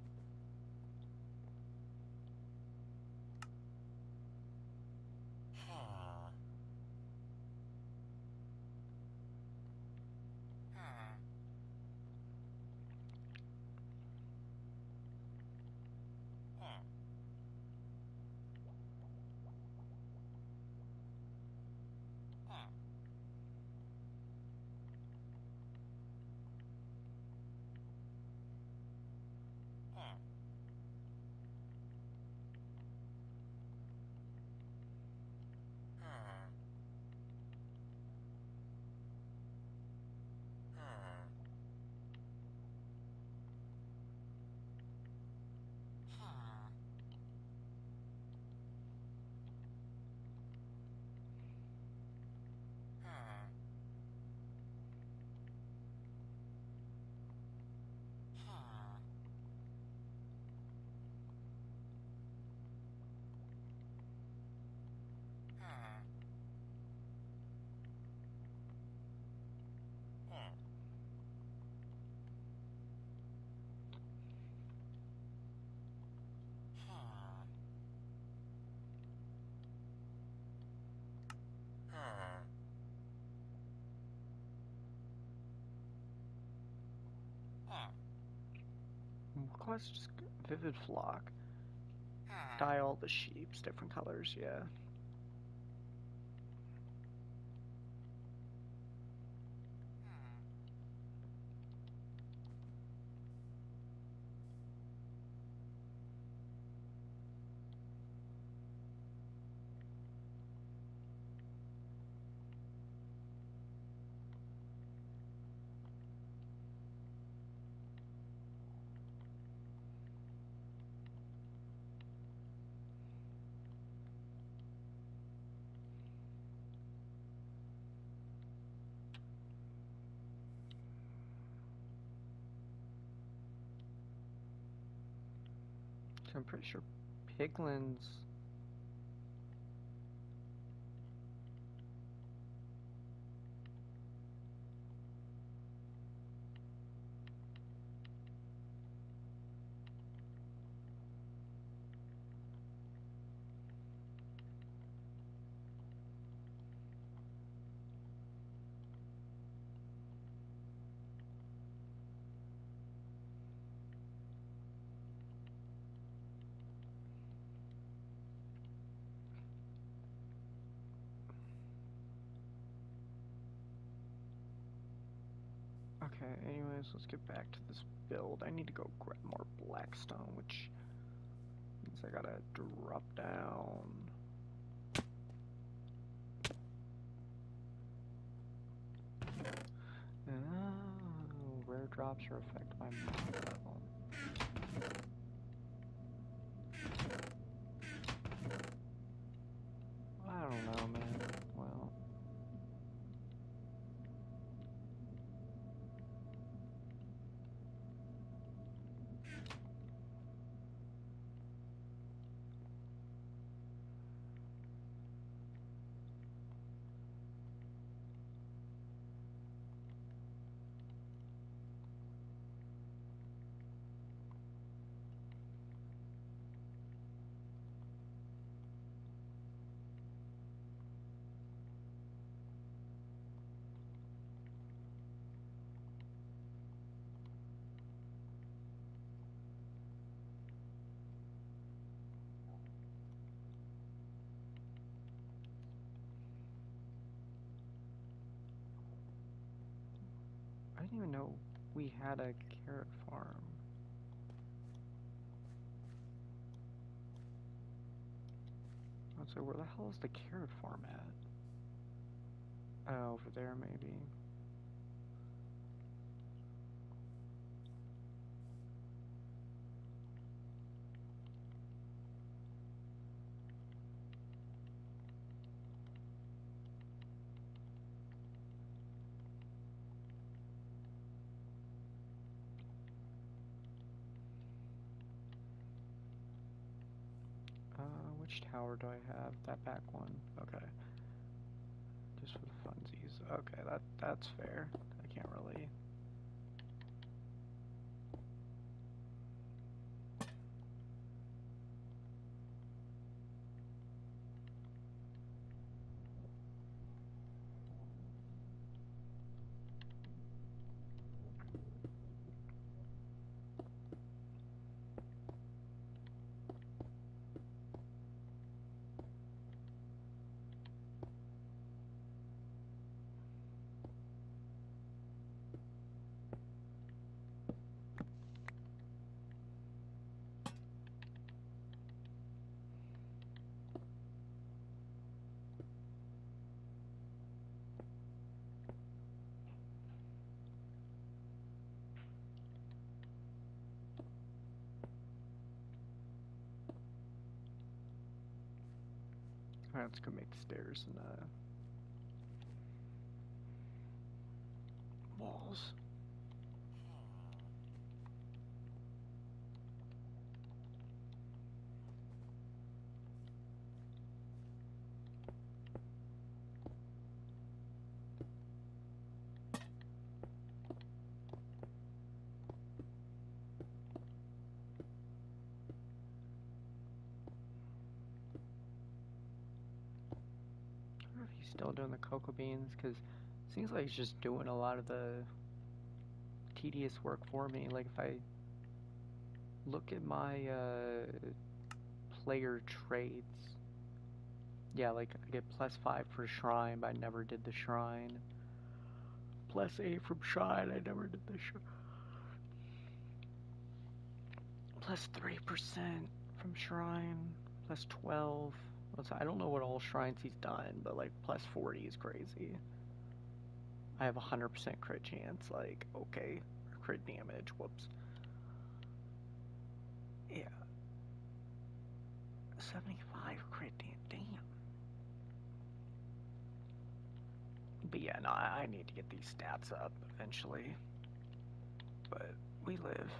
quest? Just vivid flock. Dye all the sheeps different colors, yeah. So I'm pretty sure piglins. Okay, anyways, let's get back to this build. I need to go grab more blackstone, which means I gotta drop down. Oh, rare drops are affected by mod level. I don't know, man. Well, I didn't even know we had a carrot farm. Let's say, where the hell is the carrot farm at? Over there, maybe. Which tower do I have? That back one. Okay. Just for the funsies. Okay, that's fair. I can't really. Alright, let's go make the stairs and walls. I wonder if he's still doing the cocoa beans, because it seems like he's just doing a lot of the tedious work for me. Like, if I look at my player traits. Yeah, like I get +5 for shrine, but I never did the shrine. +8 from shrine, I never did the shrine. +3% from shrine. +12. I don't know what all shrines he's done, but like +40 is crazy. I have 100% crit chance, like, okay. Or crit damage, whoops. Yeah. 75 crit damage, damn. But yeah, no, I need to get these stats up eventually. But we live.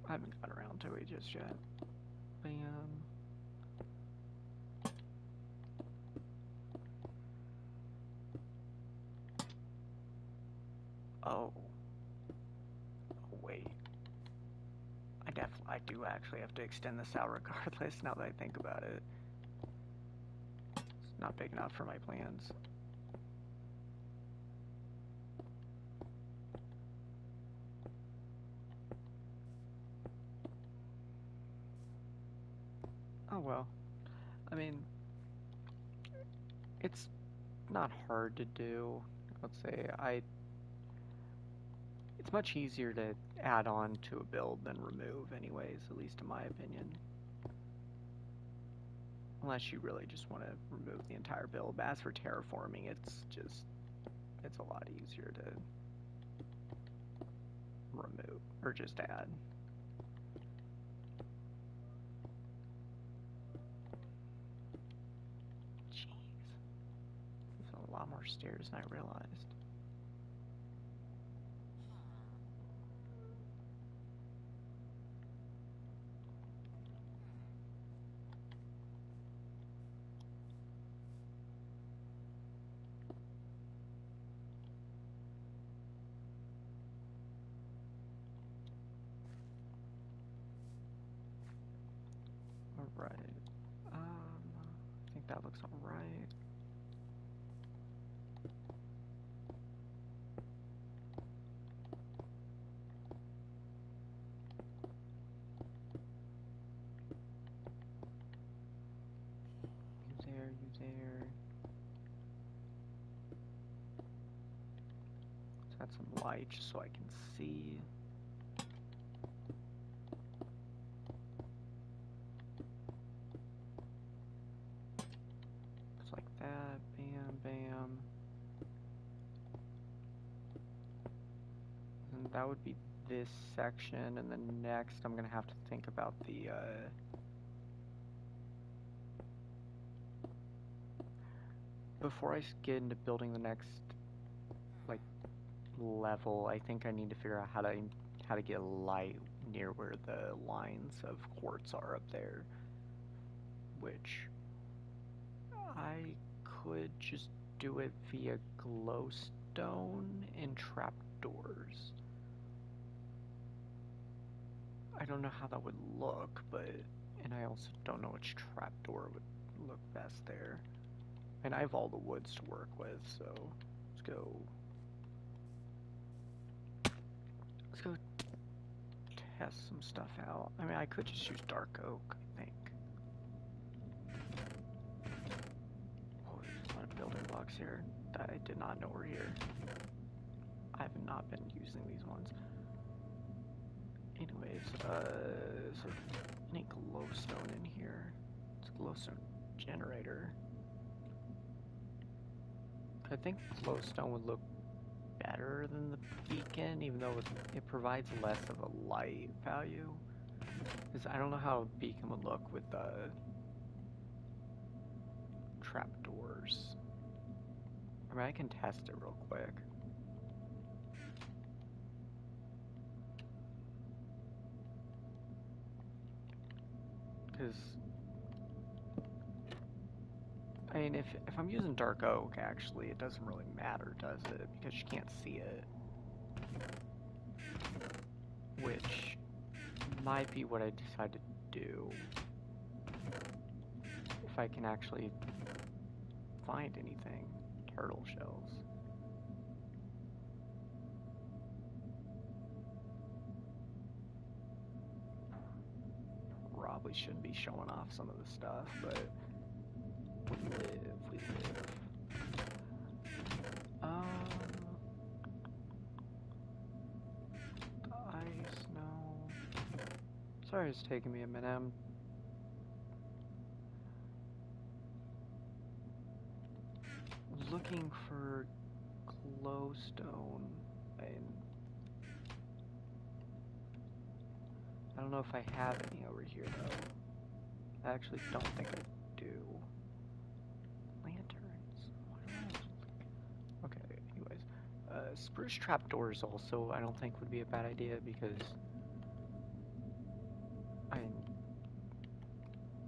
I haven't got around to it just yet. Bam. Oh. Oh, wait. I do actually have to extend this out regardless now that I think about it. It's not big enough for my plans. Oh well. I mean, it's not hard to do. Let's say it's much easier to add on to a build than remove anyways, at least in my opinion. Unless you really just want to remove the entire build. But as for terraforming, it's a lot easier to remove, or just add. Jeez. There's a lot more stairs than I realized. Alright. I think that looks alright. You there. Let's add some light just so I can see. Just like that. Bam, bam. And that would be this section, and then next I'm gonna have to think about the before I get into building the next like level, I think I need to figure out how to get light near where the lines of quartz are up there, which I could just do it via glowstone and trapdoors. I don't know how that would look, and I also don't know which trapdoor would look best there. And I have all the woods to work with, so let's go test some stuff out. I mean, I could just use dark oak, I think. Oh, there's a lot of building blocks here that I did not know were here. I have not been using these ones. Anyways, so any glowstone in here? It's a glowstone generator. I think glowstone would look better than the beacon, even though it provides less of a light value. Because I don't know how a beacon would look with trapdoors. I mean, I can test it real quick. Because, I mean, if I'm using dark oak, actually, it doesn't really matter, does it? Because you can't see it. Which might be what I decide to do. If I can actually find anything. Turtle shells. probably shouldn't be showing off some of the stuff, but we live. Ice, no. Sorry it's taking me a minute. I'm looking for glowstone, and I don't know if I have any over here though. I actually don't think I do. Lanterns. Okay, anyways. Spruce trapdoors also I don't think would be a bad idea because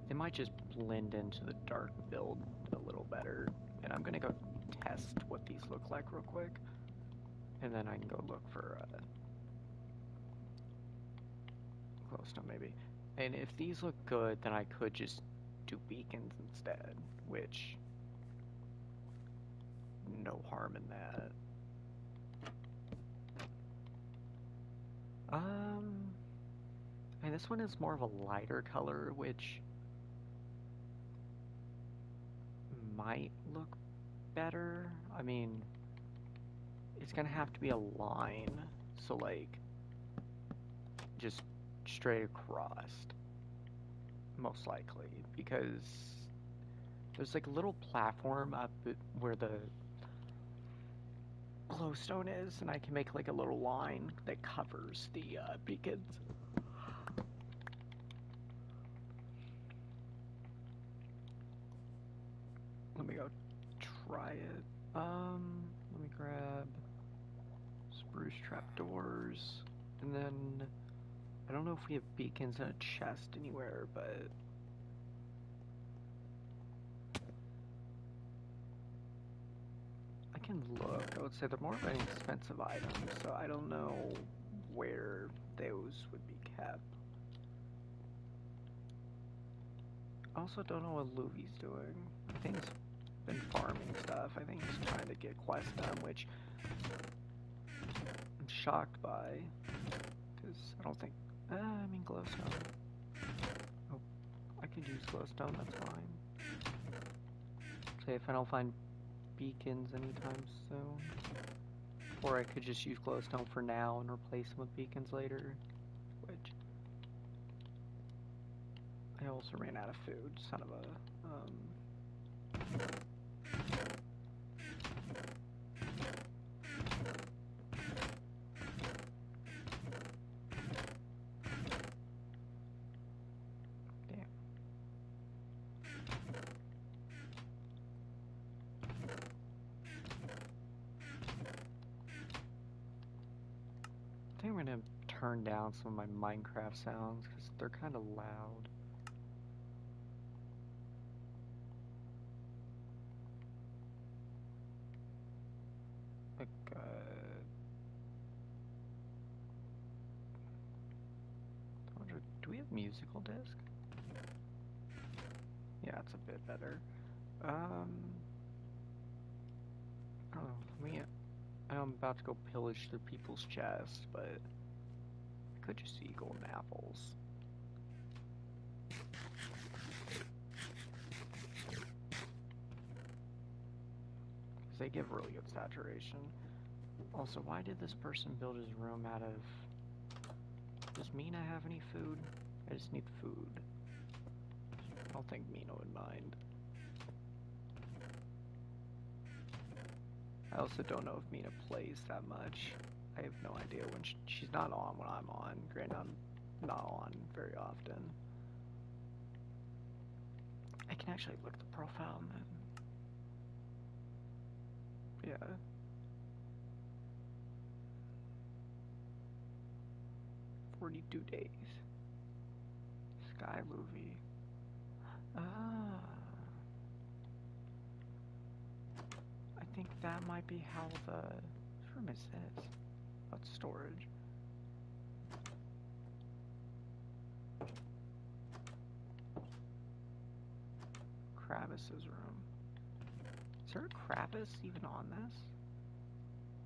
they might just blend into the dark build a little better. And I'm gonna go test what these look like real quick. And then I can go look for glowstone maybe. And if these look good, then I could just do beacons instead, which no harm in that. And this one is more of a lighter color, which might look better. I mean, it's gonna have to be a line, so like just straight across, most likely, because there's like a little platform up where the glowstone is, and I can make like a little line that covers the beacons. Let me go try it. Let me grab spruce trapdoors, and then I don't know if we have beacons in a chest anywhere, but I can look. I would say they're more of an expensive item, so I don't know where those would be kept. I also don't know what Luvy's doing. I think he's been farming stuff. I think he's trying to get quests done, which I'm shocked by, because I don't think... I mean glowstone. Oh, I could use glowstone, that's fine. Say if I don't find beacons anytime soon. Or I could just use glowstone for now and replace them with beacons later, which... I also ran out of food, son of a... Damn. I think I'm gonna turn down some of my Minecraft sounds, because they're kind of loud. Like, do we have musical disc? Yeah, it's a bit better. I don't know, I'm about to go pillage through people's chests, but I could just eat golden apples. Because they give really good saturation. Also, why did this person build his room out of... Does Mina have any food? I just need food. I don't think Mina would mind. I also don't know if Mina plays that much. I have no idea when she's not on when I'm on. Granted, I'm not on very often. I can actually look at the profile and then... Yeah. "42 days. Sky movie. Ah. I think that might be how the... Which room is this? What's storage? Kravis's room. Is there a Kravis even on this?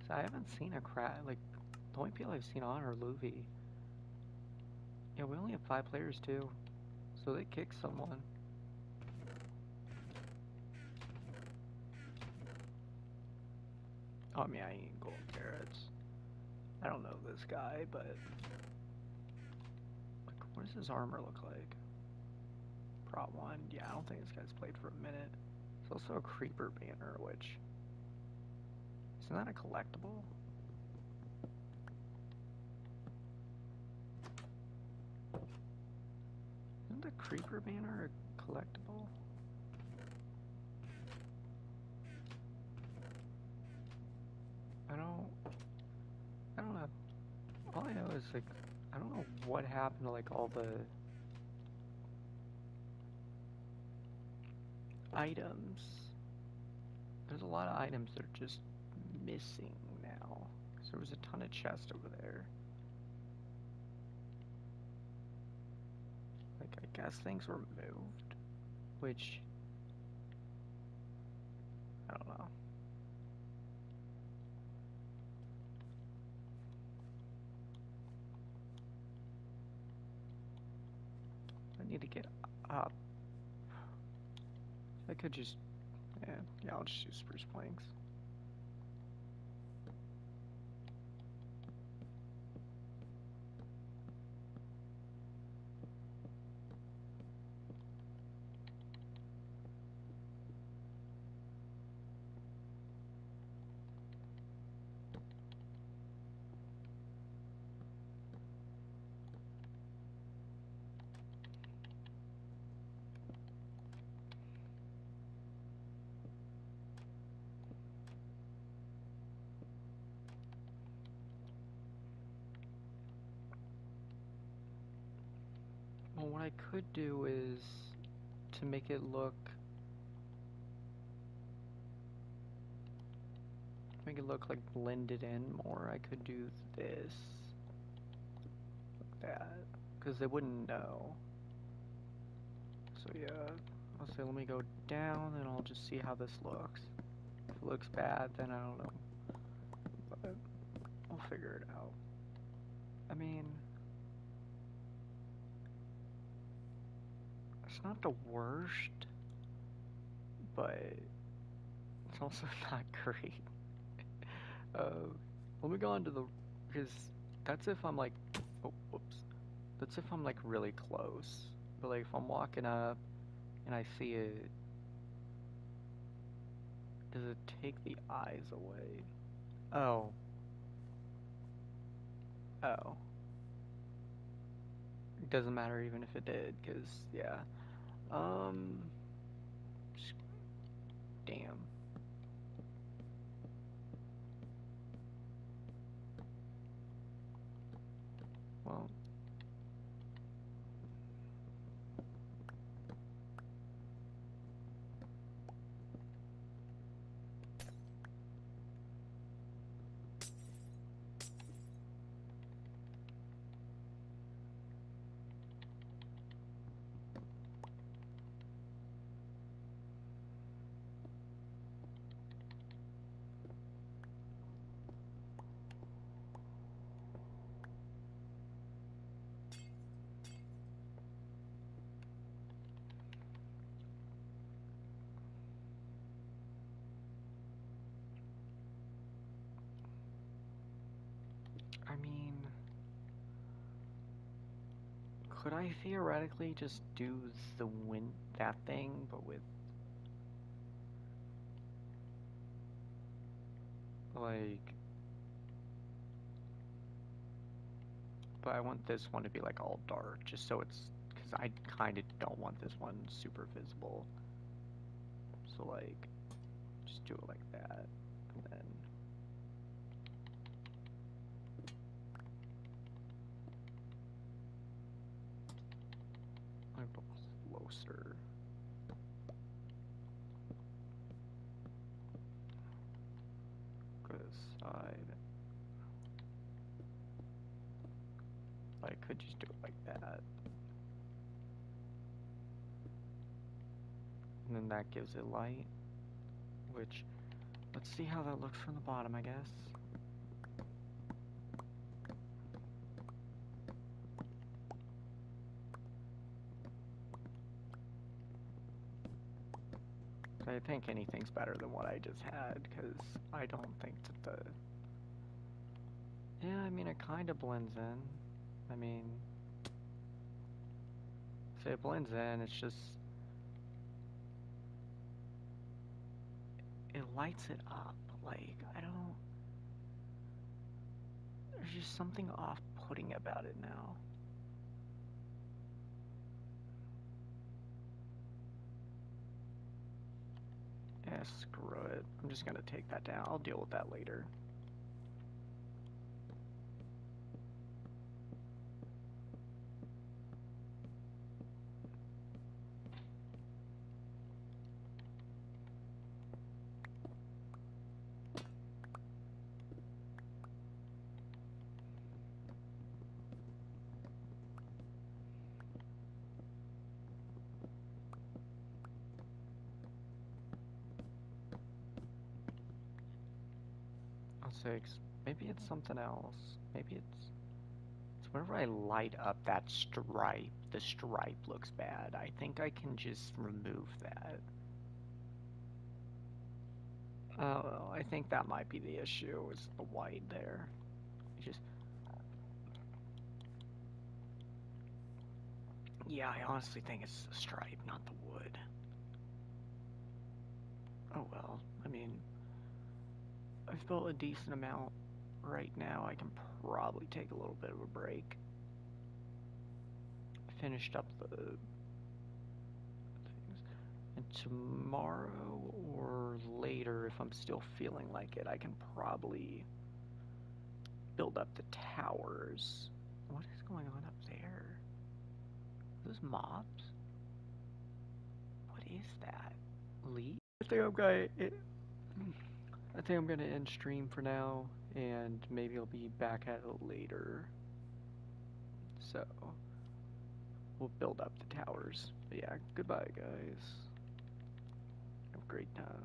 So I haven't seen a like, the only people I've seen on are Luvy. Yeah, we only have 5 players too. So they kicked someone. Oh, I mean, I ain't gold carrots. I don't know this guy, but like, what does his armor look like? Prot 1. Yeah, I don't think this guy's played for a minute. There's also a creeper banner, which isn't that a collectible? Isn't the creeper banner a collectible? I don't know. All I know is like, I don't know what happened to like all the items. There's a lot of items that are just missing now. Because there was a ton of chests over there. Like, I guess things were moved, which, I don't know. I need to get up. I could just, yeah, I'll just use spruce planks. Well, what I could do is to make it look like blended in more. I could do this like that because they wouldn't know. So yeah, I'll say let me go down and I'll just see how this looks. If it looks bad, then I don't know, but we'll figure it out. I mean, it's not the worst, but it's also not great. Let me go on to the, because that's if I'm like, oh, whoops. That's if I'm like really close. But like if I'm walking up and I see it, does it take the eyes away? Oh. Oh. It doesn't matter even if it did, because, yeah. Um, damn. Well, I mean, could I theoretically just do that thing, but with, like, but I want this one to be, like, all dark, just so it's, because I kind of don't want this one super visible. So, like, just do it like that, and then a little closer. Go to the side. I could just do it like that. And then that gives it light, which, let's see how that looks from the bottom, I guess. I think anything's better than what I just had, because I don't think that the... Yeah, I mean, it kind of blends in. I mean... So it blends in, it's just... It lights it up, like, I don't... There's just something off-putting about it now. Yeah, screw it. I'm just gonna take that down. I'll deal with that later. I'll say, maybe it's something else. Maybe it's whenever I light up that stripe, the stripe looks bad. I think I can just remove that. Oh, I think that might be the issue, is the white there. Just... Yeah, I honestly think it's the stripe, not the wood. Oh well, I mean, I've built a decent amount right now. I can probably take a little bit of a break. I finished up the things. And tomorrow or later, if I'm still feeling like it, I can probably build up the towers. What is going on up there? Are those mobs? What is that? Lee? I think I'm gonna end stream for now, and maybe I'll be back at it later. So we'll build up the towers. But yeah, goodbye guys. Have a great time.